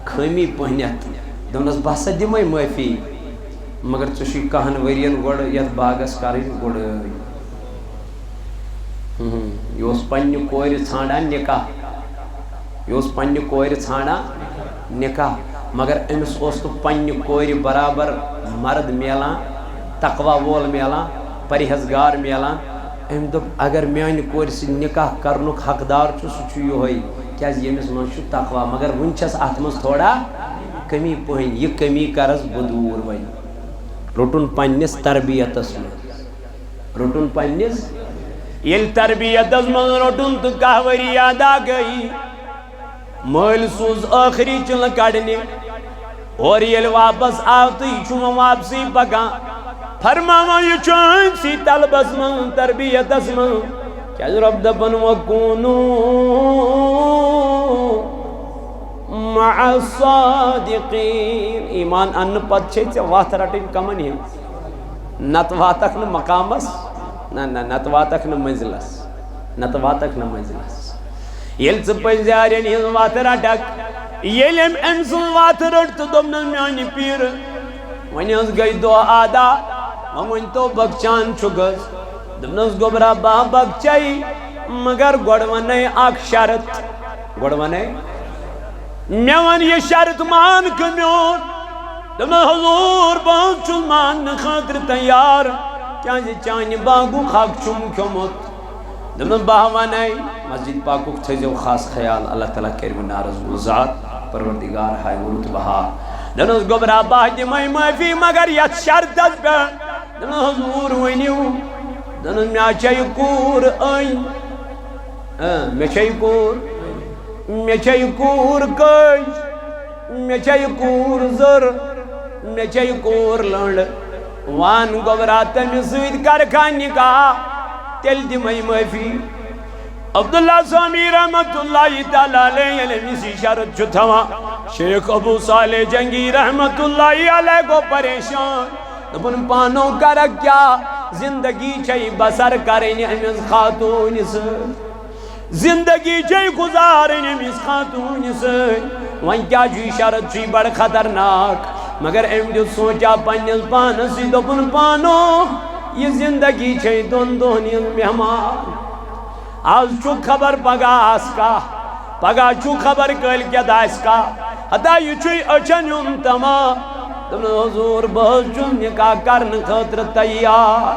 خٲمی پہنتھ دوٚپنس بہٕ ہسا دِمے معٲفی مگر ژےٚ چھُے کہن ؤرین گۄڈٕ یتھ باغس کرٕنۍ گُڈٲے یہِ اوس پننہِ کورِ ژھانڈان نکاح یہِ اوس پننہِ کورِ ژھانڈان نکاح مگر أمِس اوس نہٕ پننہِ کورِ برابر مرد میلان تقوا وول میلان پرہیزگار میلان أمۍ دوٚپ اگر میانہِ کورِ سۭتۍ نکاح کرنُک حقدار چھُ سُہ چھُ یِہوٚے کیٛازِ ییٚمِس منٛز چھُ تقوا مگر وُنہِ چھس اتھ منٛز تھوڑا کمی پہن یہِ کمی کرس بہٕ دوٗر وۄنۍ روٚٹُن پننِس تربیتس منٛز روٚٹُن پننِس ییٚلہِ تربیتس منٛز روٚٹُن تہٕ کاہ ؤری ادا گٔیی مٲلۍ سوٗز ٲخری چِلہٕ کڑنہِ اور ییٚلہِ واپس آو تہٕ یہِ چھُ وۄنۍ واپسٕے پکان فرماوان یہِ چھُ أمۍسٕے طلبس منٛز تربیتس منٛز کیٛازِ رۄب دپان وَکوٗنوٗ مع الصادقیٖن ایٖمان اننہٕ پتہٕ چھے ژےٚ وتھ رٹٕنۍ کمن ہِنٛز نتہٕ واتکھ نہٕ مقامس نہ نتہٕ واتکھ نہٕ منزلس ییٚلہِ ژٕ پٔزۍ یارٮ۪ن ہِنٛز وتھ رٹکھ یلیم انسان وات رٹ تو دمنا میانی پیر ونی اس گئی دو آدھا ون تو بکچان چگز دمنس گبرا با بکچائی مگر گوڑونے آک شرط گوڑونے میوان یہ شرط مان کمیون دمنا حضور بہت چون مان خاطر تیار کیا جی چانی باگو خاک چم کمت دمنا باہوانے مسجد پاکو تھیزیو خاص خیال اللہ تعالیٰ کریم نارز ذات پروردگار ہے ورت بہار دمنا گبرا باہ دی مائی معافی مگر یت شرط از پہ دمنا حضور ونیو دمنا میا چاہی کور این میں چاہی کور میں چاہی کور کش میں چاہی کور زر میں چاہی کور لنڈ وان گبرا تمی سوید کرکھا نکاح تیل دی مائی معافی عبداللہ سامی رحمت اللہ تعالیٰ علیہ اسی شرط چھتوا شیخ ابو صالح جنگی رحمت اللہ علیہ کو پریشان دبن پانوں کرک کیا زندگی چھئی بسر کریں امیز خاتون سے زندگی چھئی گزاریں امیز خاتون سے وہاں کیا جو شرط چھئی بڑھ خطرناک مگر ام جو سوچا پنیز پانسی دبن پانوں یہ زندگی چھئی دون دونی مہمان آج چھو خبر پگا آس کا پگا چھو خبر کل کیا دائس کا حتی یہ چھوئی اچھن انتما دمنا حضور بہت چون نکاح کرن خطر تیار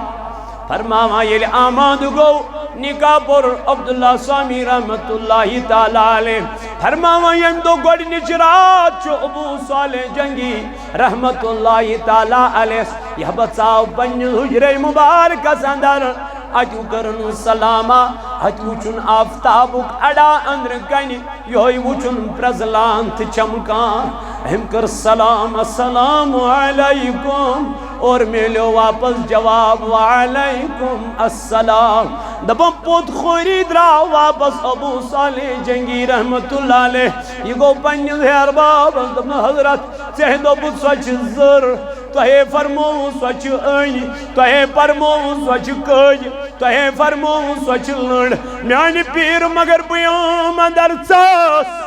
فرماما یہ آماد گو نکاح پر عبداللہ سامی رحمت اللہ تعالیٰ علیہ فرماما یہ دو گوڑ نچرات چو ابو صالح جنگی رحمت اللہ تعالیٰ علیہ یہ بچاو پنج حجر مبارکہ سندر اچو کرن سلاما اچو چون آفتابک اڑا اندر کنی یوئی وچن پرزلان تھی چمکان ہم کر سلام السلام علیکم اور میلو واپس جواب وعلیکم السلام دبم پوت خوری درا واپس ابو صالح جنگی رحمت اللہ علیہ یہ گو پنیز ہے ارباب دبن حضرت چہدو بود سوچ زر توہے فرمو سوچ این توہے فرمو سوچ کج توہے فرمو سوچ لڑ میانی پیر مگر بیام اندر چاس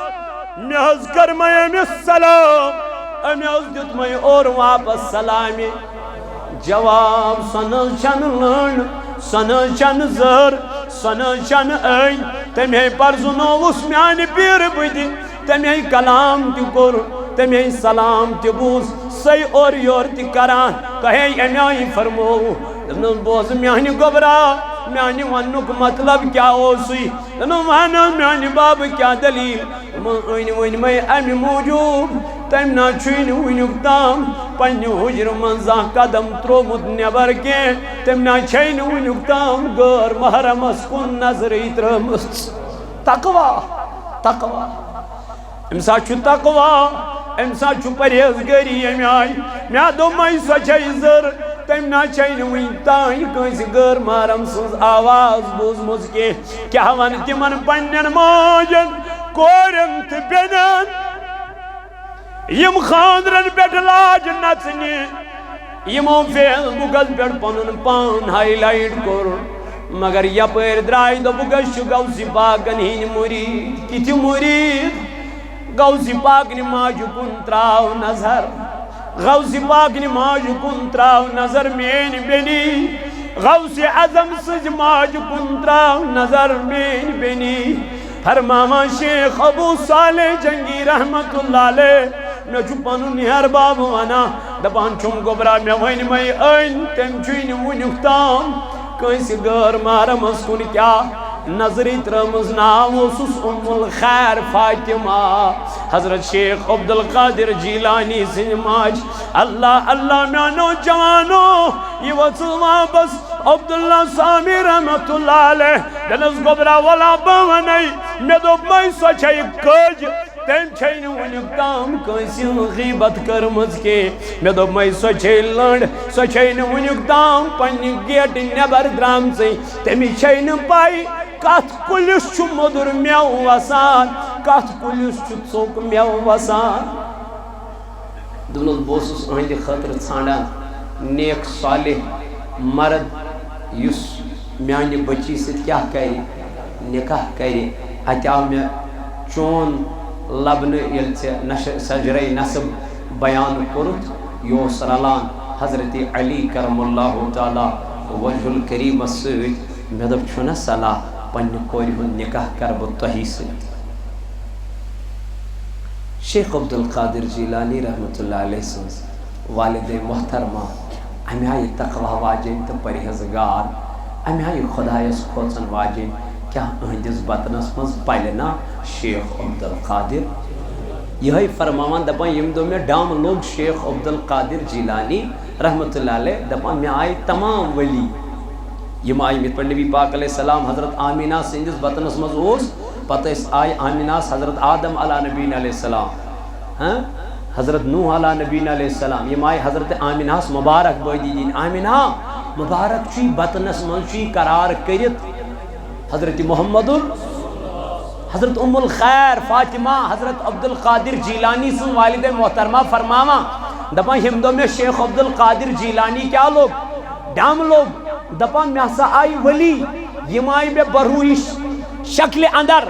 میاز کر میں امیس سلام امیاز دیت میں اور واپس سلامی جواب سنل چن لڑ سنل چن زر سنل چن این تمہیں پرزنو اس میانی پیر بیدی تمہیں کلام تی کر تمہیں سلام تی بوز سی اور یور تی کران کہے امیائی فرمو دنو بوز میانی گبرا میانی ونک مطلب کیا ہوسی دنو وانا میانی باب کیا دلیل وین میں امی موجود تم نا چھوین وینک تام پنی حجر منزا قدم ترومد نیبر کے تم نا چھین وینک تام گر محرم اسکن نظری ترمست تقوی تقوی امسا چھو تقوی امسا چھو پریزگری امیائی میا دو مائی سوچائی زر تم نا چھین وینک تام کنسی گر محرم سوز آواز بوز مزکے کیا ون تمن پنین ماجن کورن تی بینن یم خاندرن پیٹ لاج نچنی یمو فیل بگل پیٹ پنن پان ہائی لائٹ کر مگر یا پیر درائی دو بگش گوزی پاکن ہین مرید کتی مرید گوزی پاکن ماجو کن تراؤ نظر غوزی پاکن ماجو کن تراؤ نظر مین بینی غوزی عظم سج ماجو کن تراؤ نظر مین بینی فرماما شیخ ابو صالح جنگی رحمت اللہ علیہ نچو پانو نیار باب وانا دپان چم گبرا میں وین میں این تم چوین ونکتام کیسی گر مارا مسکون کیا نظری ترمز نام وسوس ام الخیر فاطمہ حضرت شیخ عبدالقادر جیلانی سنماج اللہ اللہ میانو جوانو یہ وصلما بس عبداللہ سامی رحمت اللہ علیہ دلس گبرا والا باونی میں دو میں سوچائی کج تم چھین ونکتام کنسی غیبت کرمز کے میں دو میں سوچے لنڈ سوچین ونکتام پنی گیٹ نیبر درام سے تمی چھین پائی کات کلیس چھو مدر میاو وسان کات کلیس چھو چوک میاو وسان دونوں بوسوس آئندی خطر ژھانڈان نیک صالح مرد یس میانی بچی ست کیا کری نکاح کری اتیاو میں چون لبن یل سجرہ نصب بیان کرت یوس رلان حضرت علی کرم اللہ تعالی وجہ الکریم سید میں دب چھنا صلاح پنہ کوری ہن نکاح کر بہ تہی سۭتۍ شیخ عبدالقادر جیلانی رحمۃ اللہ علیہ سنز والد محترمہ امہ آئی تقوی واجن تو پرہیزگار امہ آئی خدایس کھوژن واجن کیا اہندس بطنس مز پلنا شیخ عبدالقادر یہ فرماوان دپان یم دو میں ڈام لوگ شیخ عبدالقادر جیلانی رحمۃ اللہ علیہ دپان میں آئی تمام ولی یم آئی مت پر نبی پاک علیہ السلام حضرت آمینہ سندس بطنس مز اوس پتہ اس آئی آمینہ حضرت آدم علیہ نبی علیہ السلام حضرت نوح علیہ نبی علیہ السلام یم آئی حضرت آمینہ مبارک بودی دین آمینہ مبارک چی بطنس مز چی قرار کرت حضرت محمد حضرت ام الخیر فاطمہ حضرت عبدالقادر جیلانی سن والد محترمہ فرماوا دپان ہم دو میں شیخ عبدالقادر جیلانی کیا لوگ ڈام لوگ دپان میں ہسا آئی ولی یم آئی بے بروئش شکل اندر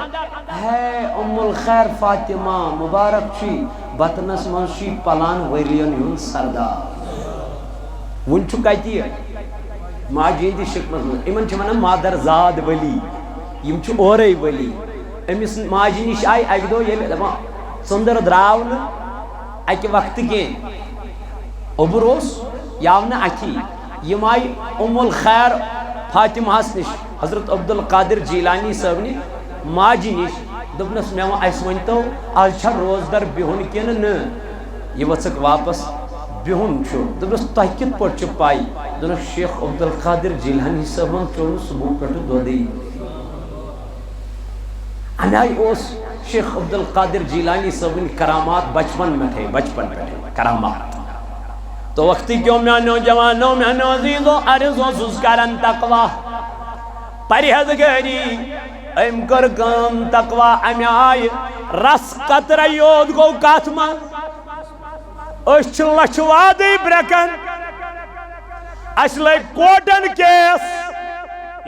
ہے ام الخیر فاطمہ مبارک چی بطنس من چی پلان ولیون یون سردار ون چھو کہتی ہے ماجی دی شکمت من ایمن چھو منم مادر زاد ولی یم چھو اوری ولی امس ماجی نش آئی اک دو یہ دپان سندر دراون اک وقت کے عبروس یاون اکی یم آئی ام الخیر فاطمہ نش حضرت عبدالقادر جیلانی صاحب نے ماجی نش دپنس میں اس ونتو آج چھا روز در بہن کن ن یہ وسک واپس بہن چھو دپنس تہ کت پٹ چھ پائی دپنس شیخ عبدالقادر جیلانی صاحب چون صبح پٹ دودی انائی اوس شیخ عبدالقادر جیلانی صاحب کرامات بچپن میں تھے بچپن میں تھے کرامات تو وقتی کیوں میں نوجوانوں میں عزیزو عرضو سزکرن تقوی پرہیزگاری ام کر کام تقوی ام آئی رس قطرہ یود گو کاتما اس لچھ وادی برکن اس لئے کوٹن کیس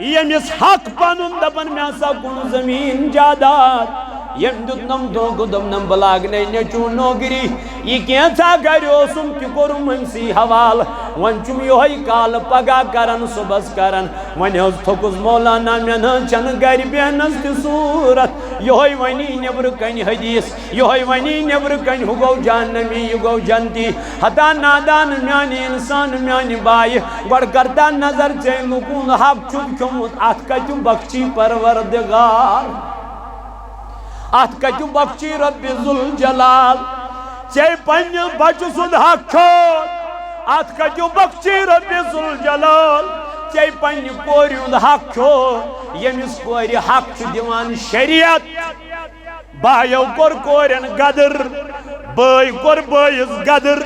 یمس حق پنن دپن میں سا کن زمین جاداد یم دتنم دو دمنم بلاگ نے چون نوگری یہ کینسا گریو سم کی کرم امسی حوال ون چم یہ کال پگا کرن صبح کرن ون حض تھوکس مولانا میں چن گر بینس تی صورت یہ ونی نبر کن حدیث یہ ونی نبر کن ہو جہنمی یہ گو جنتی حتا نادان میانی انسان میانی بائی گڑ کرتا نظر چے لکون حق چھت کمت ات کتو بخشی پروردگار ات کتو بخشی رب ذوالجلال چے پن بچ سند حق چھوٹ ات کتو بخشی رب ذوالجلال چے پن کوری ہند حق چھوٹ یمس کوری حق چھ دیوان شریعت بایو کور کورن غدر بائی کور بایس غدر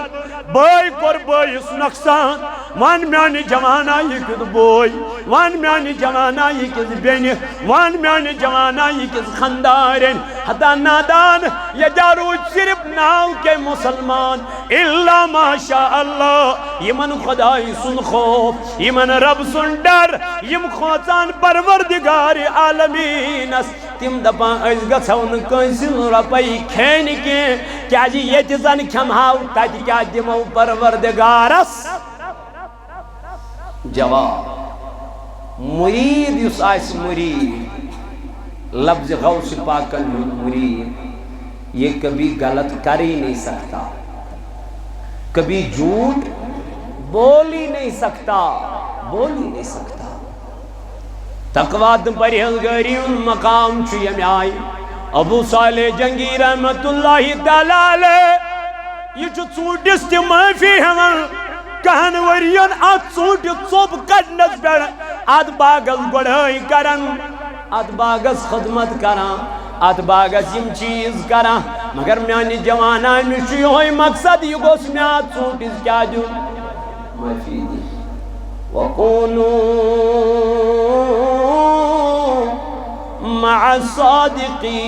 بائی کور بایس نقصان وان میانی جوانا یہ کد بوئی وان میانی جوانا یہ کد بین وان میانی جوانا یہ کد خندارن حتی نادان یہ جاروج صرف ناو کے مسلمان اللہ ماشاء اللہ یمن خدای سن خوف یمن رب سن ڈر یم خوصان پروردگار عالمین تم دپان اس گھون کنس رپائی کھین کی کیا جی یہ تزن کھمہاو تاکہ کیا دمو پروردگارس جواب مرید یس آس مرید لفظ غوث پاکن مرید یہ کبھی غلط کر ہی نہیں سکتا کبھی جھوٹ بول ہی نہیں سکتا تقوی پرہیزگاری مقام چھ یم آئی ابو صالح جنگی رحمت اللہ تعالی علیہ یہ چھ ژوٗنٛٹھِس تہِ معافی ہیوان کہن ورین ات ژوٗنٛٹھِ ژوٚپ کڑنس پہ ات باغس گۄڈٲے کران ات باغس خدمت کران ات باغس یم چیز کران مگر میانہِ جوانا مےٚ چھُ یِہوے مقصد یہ گوٚژھ مےٚ ات ژوٗنٛٹھِس کیٛاہ دیُن معافی دِنۍ وَقُولُوا مع الصادقین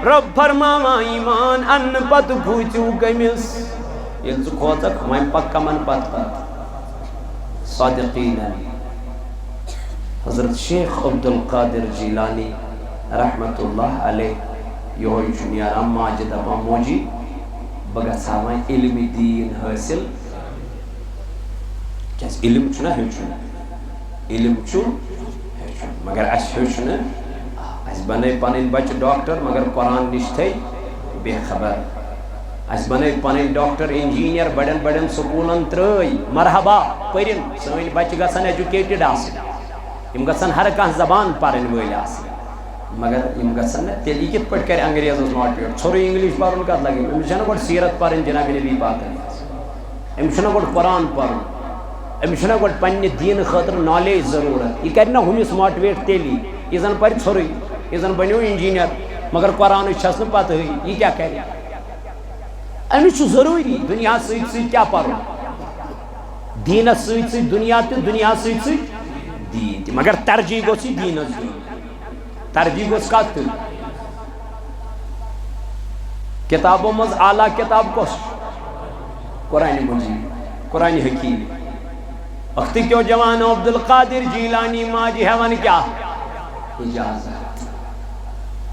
رب فرماوا ایمان ان پت کھوچو کمس یل ژٕ کھوژکھ وۄنۍ پک کمن پت صادقین حضرت شیخ عبدالقادر جیلانی رحمت اللہ علیہ یہ نیران ماجد دپان موجی بہ گژھا وۄنۍ علم دین حٲصِل کیٛازِ علم چھُنہ ہیوٚچھُن علم چھُ ہیوٚچھُن مگر اَسہِ ہیوٚچھ نہٕ اَسہِ بنٲے پنٕنۍ بچہِ ڈاکٹر مگر قرآن نِش تھٲے بے خبر اَسہِ بنٲے پنٕنۍ ڈاکٹر انجیٖنیر بڑٮ۪ن بڑٮ۪ن سکوٗلن ترٛٲے مرحبا پٔرِن سٲنۍ بچہِ گژھن ایجوکیٹڈ آسٕنۍ یِم گژھن ہر کانٛہہ زبان پرٕنۍ وٲلۍ آسٕنۍ مگر یِم گژھن نہٕ تیٚلہِ یہِ کِتھ پٲٹھۍ کرِ انگریزس ماٹِویٹ ژھوٚرُے انگلش پرُن کتھ لگہِ أمِس چھنہٕ گۄڈٕ سیٖرت پرٕنۍ جناب نبی پاکن أمِس چھُنہ گۄڈٕ قرآن پرُن أمِس چھُنہ گۄڈٕ پننہِ دیٖنہٕ خٲطرٕ نالیج ضروٗرت یہِ کرِ نہ ہُمِس ماٹِویٹ تیٚلی یہِ زن پرِ ژھوٚرُے یہِ زن بنیو انجیٖنیر مگر قرآنٕچ چھس نہٕ پتہٕے یہِ کیٛاہ کرِ أمِس چھُ ضروٗری دُنیاہس سۭتۍ سۭتۍ کیٛاہ پرُن دیٖنس سۭتۍ سۭتۍ دُنیا تہِ دُنیاہس سۭتۍ سۭتۍ دیٖن تہِ مگر ترجیح گوٚژھ یہِ دیٖنس دیُن ترجیح گوٚژھ کتھ دیُن کتابو منٛز اعلیٰ کتاب کۄس قرآنِ مجیٖد قرآنِ حکیٖم أختی جوانو عبدالقادر جیلانی ماجہِ ہٮ۪وان کیٛاہ اجازت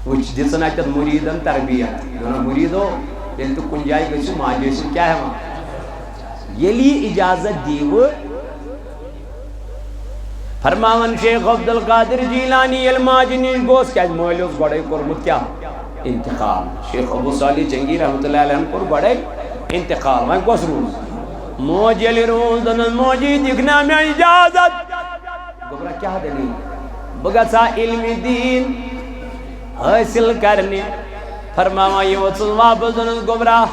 وٕچھ دِژٕن اَتٮ۪تھ مُریٖدن تربیت دوٚپُن مُریٖدو ییٚلہِ تُہۍ کُنہِ جایہِ گٔژھِو ماجہِ ٲسِو کیٛاہ ہٮ۪وان ییٚلہِ یہِ اجازت دیٖوٕ فرماون شیخ عبدالقادر جیلانی ییٚلہِ ماجہِ نِش گوٚژھ کیٛازِ مٲلۍ اوس گۄڈَے کوٚرمُت کیٛاہ انتقال شیخ ابو صالح چنگی رحمتہ اللہ علیہ کوٚر گۄڈَے انتقال وۄنۍ کۄس روٗز موج ییٚلہِ روٗز دوٚپنَس موجی دِکھ نا مےٚ اجازت گوٚبرا کیٛاہ دٔلیٖل بہٕ گژھا علمِ دیٖن حٲصِل کرنہِ فرماوان یہِ وۄژُس واپس دوٚپنَس گوٚبرا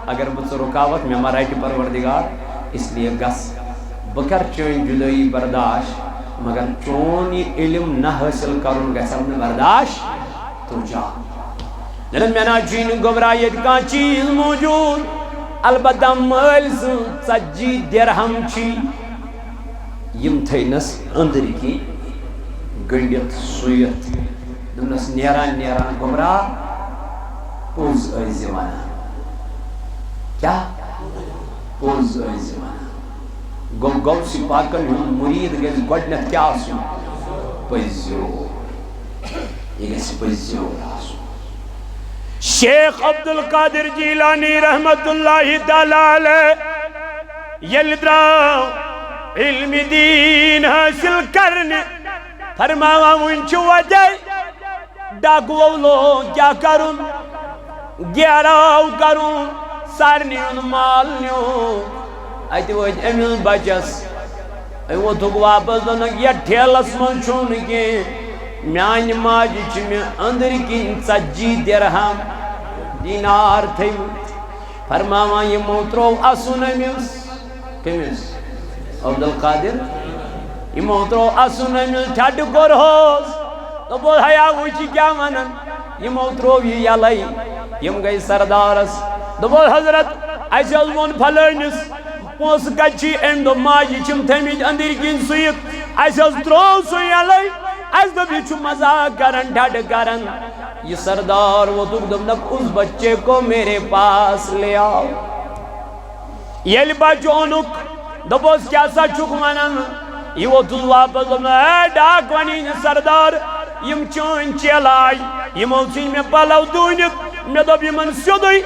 اگر بہٕ ژٕ رُکاوَکھ مےٚ ما رٹہِ پروردگار اس لیے گژھ بہٕ کر چٲنۍ جُدٲیی برداشت مگر چون یہ علم نہ حٲصِل کرُن گژھٮ۪م نہٕ برداشت تو جا دلن مےٚ نا چھُے نہٕ گوٚبرا ییٚتہِ کانٛہہ چیٖز موٗجوٗد البتہ مٲلۍ سٕنٛز 40 درہم چھی یِم تھٲینَس أنٛدٕرۍ کِنۍ گٔنڈِتھ سُوِتھ دوٚپنَس نیران نیران گوٚبرا پوٚز ٲسۍ وَنان کیٛاہ پوٚز ٲسۍ وَنان گوٚو غوثِ پاکن ہُنٛد مُریٖد گژھِ گۄڈٕنٮ۪تھ کیٛاہ آسُن پٔزیور یہِ گژھِ پٔزیور آسُن شیخ عبدالقادر جیلانی رحمت اللہ تعالیٰ علیہ ییٚلہِ درٛاو علمِ دیٖن حٲصِل کرنہِ فرماوان وُنہِ چھُ وجہ ڈاکوو لوگ کیٛاہ کرُن گیراو کرُن سارنٕے ہُنٛد مال نیوٗ اَتہِ وٲتۍ أمِس بچس أمۍ ووٚتھُکھ واپس دوٚپنکھ یتھ ٹھیلس منٛز چھُو نہٕ کینٛہہ میانہِ ماجہِ چھِ مےٚ أنٛدٕرۍ کِنۍ 40 درہم دینار تھٲیمٕتۍ فرماوان یِمو ترٛوو اَسُن أمِس کٔمِس عبدالقادر یِمو ترٛوو اَسُن أمِس ٹھڈٕ کوٚرہوس دوٚپُس ہیا وٕچھ یہِ کیٛاہ وَنان یِمو ترٛوو یہِ یَلَے یِم گٔے سردارس دوٚپُس حضرت اَسہِ حظ ووٚن فلٲنِس پونٛسہٕ کَتہِ چھی أمۍ دوٚپ ماجہِ چھِم تھٲیمٕتۍ أنٛدٕرۍ کِنۍ سُوِتھ اَسہِ حظ ترٛوو سُہ یَلَے اَسہِ دوٚپ یہِ چھُ مزاق کران ٹھڈٕ کران یہ سردار ووٚتھُکھ دوٚپنکھ اُس بچے کو میرے پاس لے آو ییٚلہِ بچہٕ اوٚنُکھ دوٚپُس کیٛاہ سا چھُکھ وَنان یہِ ووٚتھُس واپس دوٚپُن ہے ڈاک وَنی سردار یِم چٲنۍ چیلہٕ آے یِمو ژھٕنۍ مےٚ پَلو دوٗنِتھ مےٚ دوٚپ یِمن سیوٚدُے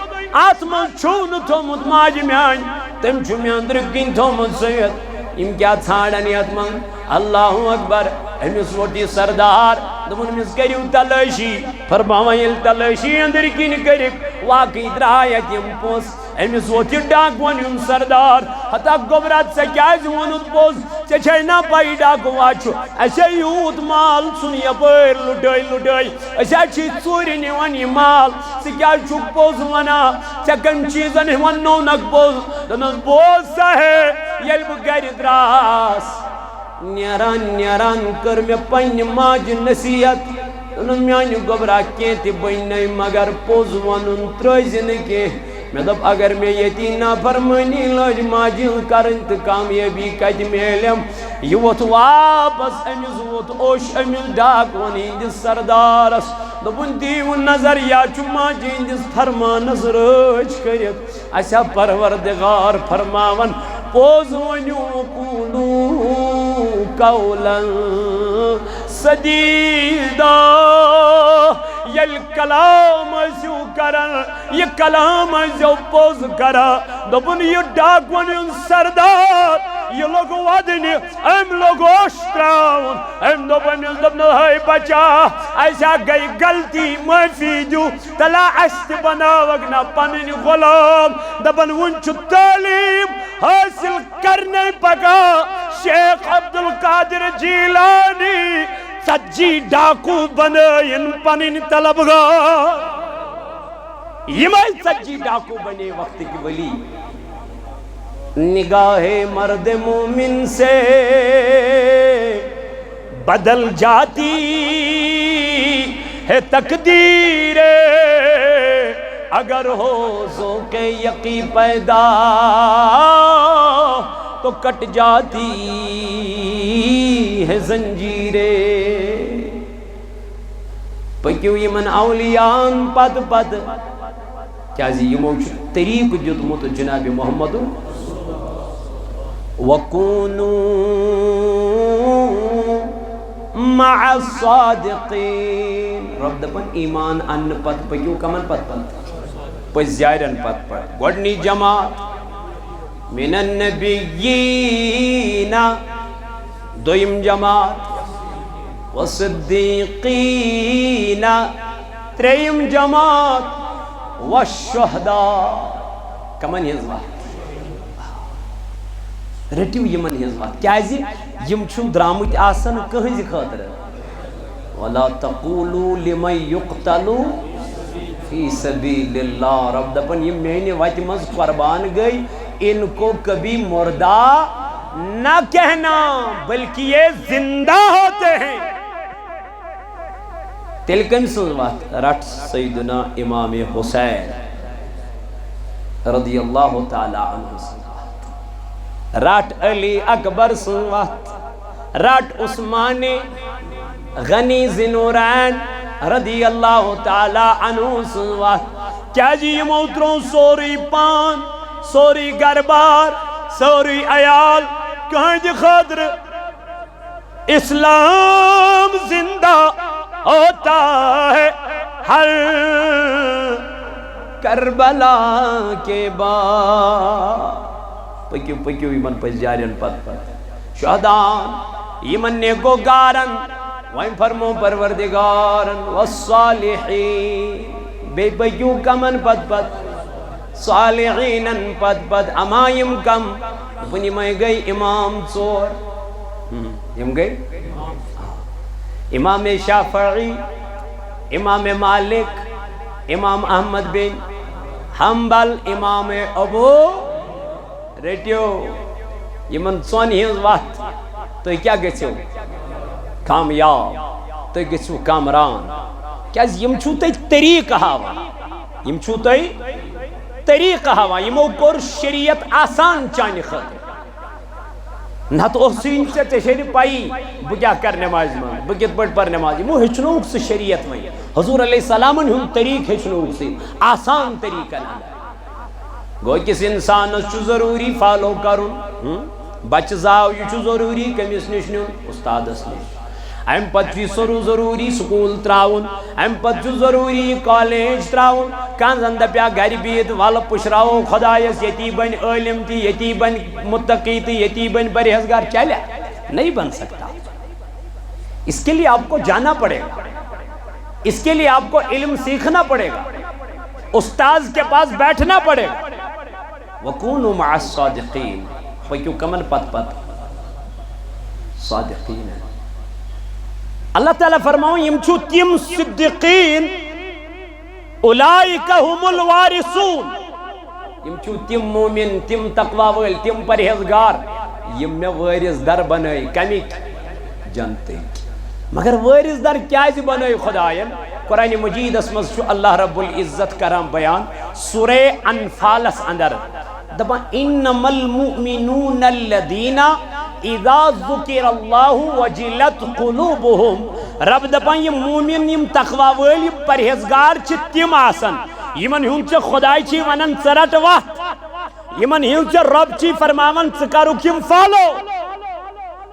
اَتھ منٛز چھُو نہٕ تھوٚمُت ماجہِ میٛانہِ تٔمۍ چھُ مےٚ أنٛدرٕ کِنۍ تھوٚمُت سُوِتھ یِم کیٛاہ ژھانٛڈن یَتھ منٛز اللہ اکبر أمِس ووٚتھ یہِ سردار دوٚپُن أمِس کٔرِو تلٲشی فرماوان ییٚلہِ تلٲشی أنٛدرۍ کِنۍ کٔرِکھ واقعی درٛاے اَتہِ یِم پونٛسہٕ أمِس ووٚتھ یہِ ڈاکوَن ہُنٛد سردار ہتا گوٚبرا ژےٚ کیٛازِ ووٚنُتھ پوٚز ژےٚ چھے نا پَیی ڈاکوا چھُ اَسے یوٗت مال ژھُن یپٲرۍ لُٹٲے لُٹٲے أسۍ حظ چھِ ژوٗرِ نِوان یہِ مال ژٕ کیٛازِ چھُکھ پوٚز وَنان ژےٚ کَمہِ چیٖزن وَننونکھ پوٚز دوٚپنَس بوز سا ہے ییٚلہِ بہٕ گرِ درٛاس نیران نیران کٔر مےٚ پننہِ ماجہِ نصیٖحت دوٚپنَس میانہِ گوٚبرا کینٛہہ تہِ بٔنۍ نَے مگر پوٚز وَنُن ترٛٲزِ نہٕ کینٛہہ مےٚ دوٚپ اگر مےٚ ییٚتی نافرمٲنی لٲج ماجہِ ہٕنٛز کَرٕنۍ تہٕ کامیٲبی کَتہِ میلٮ۪م یہِ ووٚتھ واپس أمِس ووٚتھ اوٚش أمِس ڈاکوَن ہِنٛدِس سردارس دوٚپُن دیٖوُن نظر یا چھُ ماجہِ ہِنٛدِس فرمانس رٲچھ کٔرِتھ اَسہِ ہا پروردگار فرماون پوٚز ؤنِو قوٗلوٗ قولاً سدیدہ یل کلام سیو کرن یہ کلام سیو پوز کرا دبن یہ ڈاکون ان سردار یہ لوگ وادنی ام لوگ اشتراؤن ام دبن ہے بچا ایسا گئی غلطی معافی جو تلا عشت بنا وگنا پنن غلام دبن ونچ تعلیم حاصل کرنے پگا شیخ عبدالقادر جیلانی سجی ڈاکو بنائن پنن طلبگار یہ میں سجی ڈاکو بنے وقت کی ولی نگاہ مرد مومن سے بدل جاتی ہے تقدیر اگر ہو ذوق یقی پیدا تو کٹ جاتی ہے زنجیریں پکیو یمن اولیان پد پد کیا زی یمو طریق جتمت جناب محمد وَكُونُوا مَعَ الصَّادِقِينَ رب دپن ایمان ان پت پکیو کمن پت پس زیارن پت پت گوڑنی جماعت من النبیین دویم جماعت والصدیقین تریم جماعت والشہداء کمن یزوات رٹیو یمن ہزوات کیازِ یم چھو درامت آسن کہنزِ خاطر وَلَا تَقُولُوا لِمَنْ يُقْتَلُ فِي سَبِيلِ اللَّهِ رب دپن یم مینے وقت مز قربان گئی ان کو کبھی مردہ نہ کہنا بلکہ یہ زندہ ہوتے ہیں تلکن سنوات رٹ سیدنا امام حسین رضی اللہ تعالی عنہ رٹ علی اکبر سنوات رٹ عثمان غنی ذنورین رضی اللہ تعالی عنہ سنوات کیا جی یہ موتروں سوری پان سوری گربار سوری عیال کہیں جی خاطر اسلام زندہ ہوتا ہے ہر کربلا کے بعد پکیو پکیو ایمن پس جارین پت پت شہدان ایمن نیکو گارن وائن فرمو پروردگارن والصالحین بے پکیو کمن پت پت صالحینن پت پت امائم کم اپنی میں گئی امام چور یم گئی امام شافعی امام مالک امام احمد بن حنبل امام ابو ریٹیو یمن سون ہنز وقت تو کیا گژھو کامیاب تو گژھو کامران کیا یم چھو تے طریق ہاوا یم چھو تے طریق ہاوا یمو کور شریعت آسان چانہ خاطر نہ تو احسین سے تشہر پائی بہ کیا کر نماز میں بہ کت پٹ پر نماز مو ہچنوک سے شریعت میں حضور علیہ السلام ہن طریق ہچنوک سے آسان طریقہ نہ گو کس انسان چھو ضروری فالو کرن بچ زاو یہ چھو ضروری کمیس نش نیون استادس نش ام پت سرو ضروری سکول تراؤن ام پت ضروری کالج تراؤن کان زندہ پیا گھر بیت وال پشراو خدایس یتی بن علم تی یتی بن متقی تی یتی بن پرہیزگار چلے نہیں بن سکتا اس کے لیے آپ کو جانا پڑے گا اس کے لیے آپ کو علم سیکھنا پڑے گا استاذ کے پاس بیٹھنا پڑے گا وَكُونُوا مَعَ الصَّادِقِينَ پکیو کمن پت پت صادقین اللہ تعالیٰ فرماؤں یم چھو تیم صدقین اولائک هم الوارثون یم چھو تیم مومن تیم تقوی ویل تیم پرہیزگار یم میں وارث در بنائی کمی جنتے مگر وارث در کیا جی بنائی خدایان قرآن مجید اسمز چھو اللہ رب العزت کرام بیان سورہ انفالس اندر دبا انما المؤمنون الذین اذا ذکر اللہ وجلت قلوبهم رب دبا یہ مومن یم تقوی ویل یم پرہیزگار چھ تیم آسن یمن ہون چھ خدای چھ ونن چرٹ وقت یمن ہون چھ رب چھ فرماون چکارو کیم فالو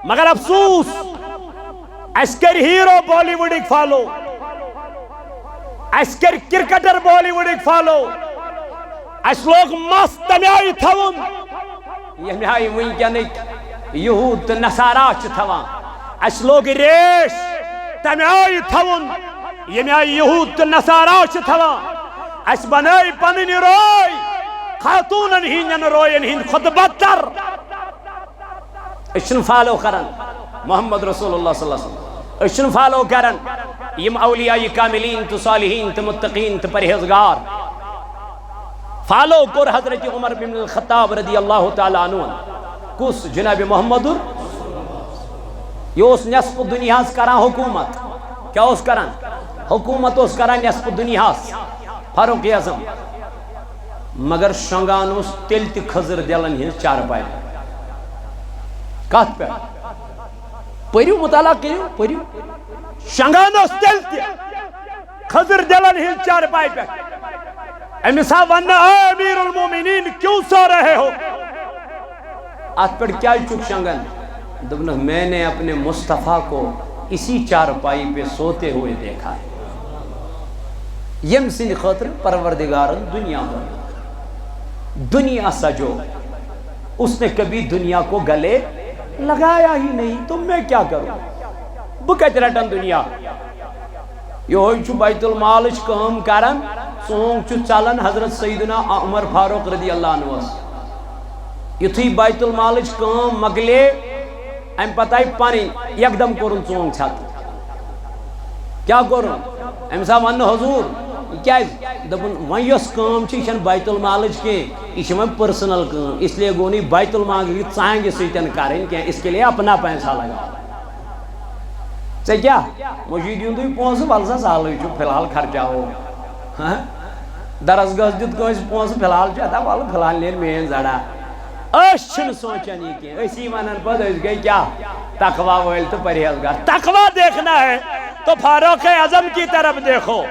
مگر افسوس اسکر ہیرو بالی ووڈ فالو اسکر کرکٹر بالی ووڈ فالو اس لوگ مس تمہ آئی تھون یمہ آئی ونکینک یہود تو نصارا تھوان اس لوگ ریش تمہ آئی تھون یمہ آئی یہود تو نصارا تھوان اس بنائی پنن روی خاتونن ہین روین ہند خود بدتر اشن فالو کرن محمد رسول اللہ صلی اللہ علیہ وسلم اشن فالو کرن یم اولیاء کاملین تو صالحین تو متقین تو پرہیزگار فالو کر حضرت عمر بن الخطاب رضی اللہ تعالی عنہ کس جناب محمد یہ اس نصف دنیا کران حکومت کیا اس کران حکومت اس کران نصف دنیا فاروق اعظم مگر شنگان اس تیل تی خضر دلن ہن چار پائے کات پہ پریو مطالعہ کیو پریو شنگان اس تیل تی خضر دلن ہن چار پائے پہ امسا ونہ امیر المومنین کیوں سو رہے ہو آت پر کیا چک شنگن دبنا میں نے اپنے مصطفیٰ کو اسی چار پائی پہ سوتے ہوئے دیکھا ہے یم سن خاطر پروردگارن دنیا بنا دنیا سجو اس نے کبھی دنیا کو گلے لگایا ہی نہیں تو میں کیا کروں بکت رٹن دنیا یہ ہوئی چھو بیت المالش کام کرن سونگ چھو چلن حضرت سیدنا عمر فاروق رضی اللہ عنہ یہ تھی بیت المالش کام مگلے ام پتائی پانی یک دم کرن سونگ چھت کیا کرن امسا ون حضور کیا دپن ون یس کام چھ یہ بیت المالج کے یہ ون پرسنل کام اس لیے گو نہیں بیت المال کی ژانگہ سۭتۍ کریں کہ اس کے لیے اپنا پیسہ لگا ژے کیا مجھے دیون تھی پونسہ ولسا سہلے چھُ فی الحال خرچاو درسگاہس دیت کٲنٛسہِ پونسہ فی الحال چھُ اتا ول فی الحال نیر مین زڑا أسۍ چھِنہٕ سونچان یہ کینٛہہ أسی ونان پتہٕ أسۍ گٔے کیا تقویٰ وٲلۍ تہٕ پرہیزگار تقویٰ دیکھنا ہے تو فاروق اعظم کی طرف دیکھو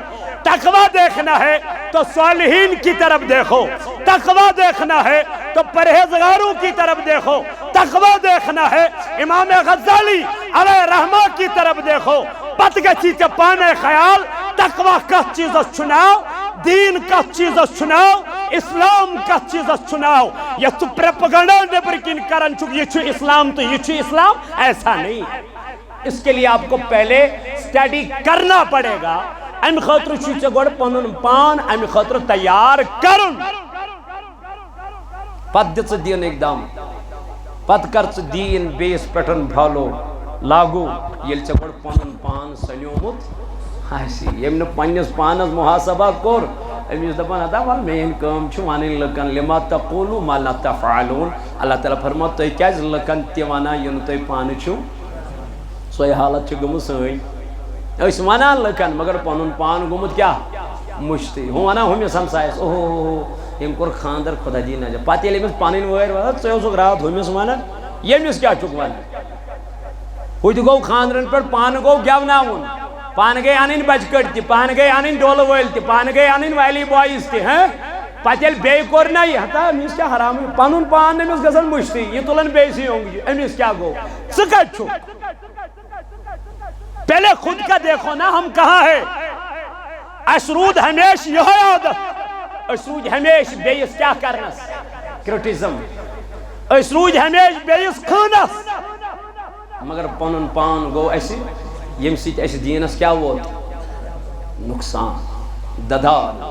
تقویٰ دیکھنا ہے تو صالحین کی طرف دیکھو تقویٰ دیکھنا ہے تو پرہیزگاروں کی طرف دیکھو تقویٰ دیکھنا ہے امام غزالی علیہ رحمہ کی طرف دیکھو پت گچھی تے پانے خیال تقویٰ کس چیز چھناو دین کس چیز چھناو اسلام کس چیز چھناو یہ تو پروپیگنڈا نیبر کن کرن چک یہ چھو اسلام تو یہ چھو اسلام ایسا نہیں ہے اس کے لیے آپ کو پہلے سٹیڈی کرنا پڑے گا ام خاطر چھ گوڑ پنن پان ام خاطر تیار کرن پت دژ دین اقدام پت کر دین بیس پٹن بھالو لاگو یل چھ گوڑ پنن پان سنیومت ہاسی یم نہ پنس پانس محاسبہ کور امس دپان ادا ول مین کام چھ ونن لکن لما تقولوا ما لا تفعلون اللہ تعالی فرمو تُہۍ کیاز لکن تہِ ونان یم تُہۍ پانہٕ چھو سوئی حالت چھ گمت سوئی اس ونان لکن مگر پنن پان گمت کیا مشتی ہوں ونان ہمس ہمسایس اوہ یم کور خاندر خدا دی نہ پتہ ییٚلہِ أمِس پنن وٲرۍ وات ژٕ اوسُکھ رات ہمس ونان ییٚمِس کیا چھُکھ ونان ہُہ تہِ گوٚو خاندرن پٮ۪ٹھ پانہٕ گوٚو گٮ۪وناوُن پانہٕ گٔے انٕنۍ بچہٕ کٔٹۍ تہِ پانہٕ گٔے انٕنۍ ڈولہٕ وٲلۍ تہِ پانہٕ گٔے انٕنۍ والی بایِز تہِ پتہٕ ییٚلہِ بیٚیہِ کوٚر نہ یہِ ہتا أمِس کیٛاہ حرام پنُن پان أمِس گژھان مٔشتٕے یہِ تُلان بیٚیہِ اونٛگجہِ أمِس کیٛاہ گوٚو ژٕ کتہِ چھُکھ پہلے خود کا دیکھو نا ہم کہاں ہے اسرود ہمیش یہ عادت اسرود ہمیش بیس کیا کرنس کرٹیزم اسرود ہمیش بیس خانس مگر پنن پان گو ایسی یم سیت ایسی دینس کیا ووت نقصان ددار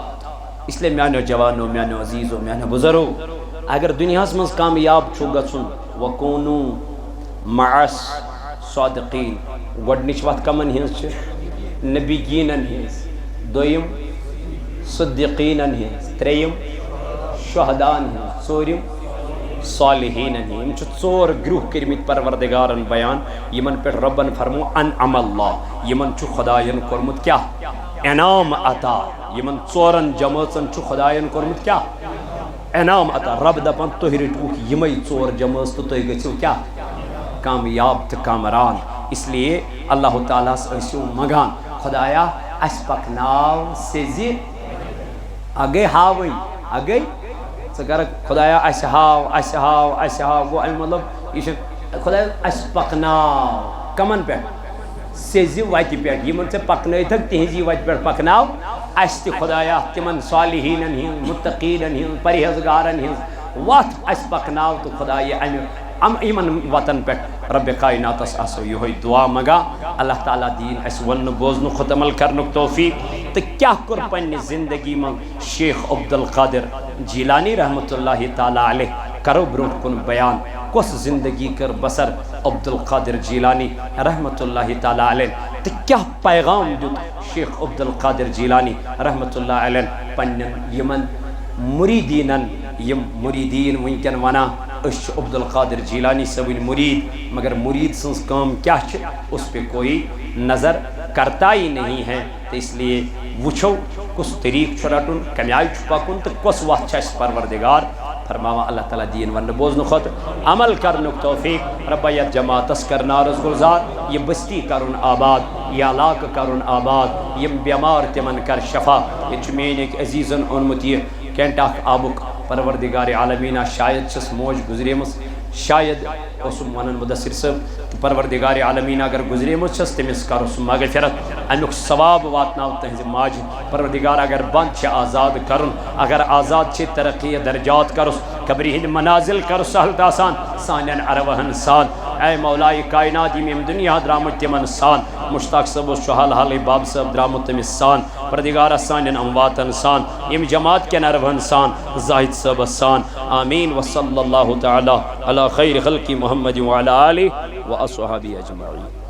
اس لیے میانو جوانو میانو عزیزو میانو بزرو اگر دنیا مز کامیاب چھو گژھن وکونو معس صادقین گۄڈنِچ وَتھ کمن ہٕنٛز چھِ نبیٖنن ہٕنٛز دوٚیِم صدیٖقیٖنن ہٕنٛز ترٛیٚیِم شہدا'n ہٕنٛز ژوٗرِم صالحیٖنن ہٕنٛز یِم چھِ ژور گرُہ کٔرمٕتۍ پروردگارن بیان یِمن پٮ۪ٹھ رۄبن فرمو انعم اللہ یِمن چھُ خۄداین کوٚرمُت کیٛاہ انعام عطا یِمن ژورن جمٲژن چھُ خۄداین کوٚرمُت کیٛاہ انعام عطا رب دپان تُہۍ رٔٹۍہوکھ یِمے ژور جمٲژ تہٕ تُہۍ گٔژھِو کیٛاہ کامیاب تہٕ کامران اس لیے اللہ تعالیٰ سے ٲسِو منگان خدایا اس پکناو سیزِ اگے ہاوٕنۍ اگے ژٕ کر خدایا اس ہاو گوٚو اَمہِ مطلب یہِ چھُ خدایا اس پکناو کمن پٮ۪ٹھ سیزِ وتہِ پٮ۪ٹھ یِمن ژےٚ پکنٲیتھکھ تِہنٛزی وتہِ پٮ۪ٹھ پکناو اَسہِ تہِ خۄدایا تِمن صالحیٖنن ہِنٛز مُتقیٖنن ہِنٛز پرہیزگارن ہِنٛز وتھ اَسہِ پکناو تہٕ خۄدایا یِمن وتن پٮ۪ٹھ ربِ کائناتس آسو یِہوے دعا منگان اللہ تعالیٰ دین اَسہِ وننہٕ بوزنُک خود عمل کرنُک توفیق تہٕ کیٛاہ کوٚر پننہِ زندگی منٛز شیخ عبدالقادر جیلانی رحمتہ اللہ تعالیٰ علیہ کرو برونٛٹھ کُن بیان کۄس زندگی کٔر بسر عبدالقادر جیلانی رحمتہ اللہ تعالیٰ علیہ تہٕ کیٛاہ پیغام دیُت شیخ عبدالقادر جیلانی رحمتہ اللہ علیہ پننٮ۪ن یِمن مُریٖدیٖنن یِم مُریٖدیٖن وٕنکٮ۪ن ونان أسۍ چھِ عبدالقادر جیلانی صٲبٕنۍ مُریٖد مگر مُریٖد سٕنٛز کٲم کیٛاہ چھِ اس پہ کوئی نظر کرتا ہی نہیں ہے تو اس لیے وٕچھو کُس طریٖقہٕ چھُ رٹُن کمہِ آیہِ چھُ پکُن تہٕ کۄس وتھ چھِ اَسہِ پروردگار فرماوان اللہ تعالیٰ دین وننہٕ بوزنہٕ خٲطرٕ عمل کرنُک توفیق ربا یتھ جماعتس کر نارس گُلزار یہِ بستی کرُن آباد یہِ علاقہٕ کرُن آباد یِم بٮ۪مار تِمن کر شفا ییٚتہِ چھُ میٛٲنۍ أکۍ عزیٖزن اوٚنمُت یہِ کینٛٹ اکھ آبُک پروردگار عالمیٖنہ شاید چھس موج گُزریمٕژ شاید اوسُم ونان مُدثر صٲب تہٕ پروردگار عالمیٖنہ اگر گُزریمٕژ چھس تٔمِس کرُس مغفرت امیُک ثواب واتناو تٕہنٛزِ ماجہِ پروردگار اگر بنٛد چھِ آزاد کرُن اگر آزاد چھِ ترقی درجات کرُس قبرِ ہٕنٛدۍ منازل کرُس سہل تہٕ آسان سانٮ۪ن عرواہن سان اے مولائے کائنات یِم ییٚمہِ دُنیا درٛامٕتۍ تِمن سان مشتاق صٲبس چھُ حال حالٕے باب صٲب درٛامُت تٔمِس سان پروردگارا سانٮ۪ن امواتن سان ییٚمہِ جماعت کٮ۪ن عرواہن سان زاہد صٲبس سان آمیٖن وصلی اللہ تعالیٰ علی خیر خلقِ محمد وعلی آلہ واصحابہ اجمعین.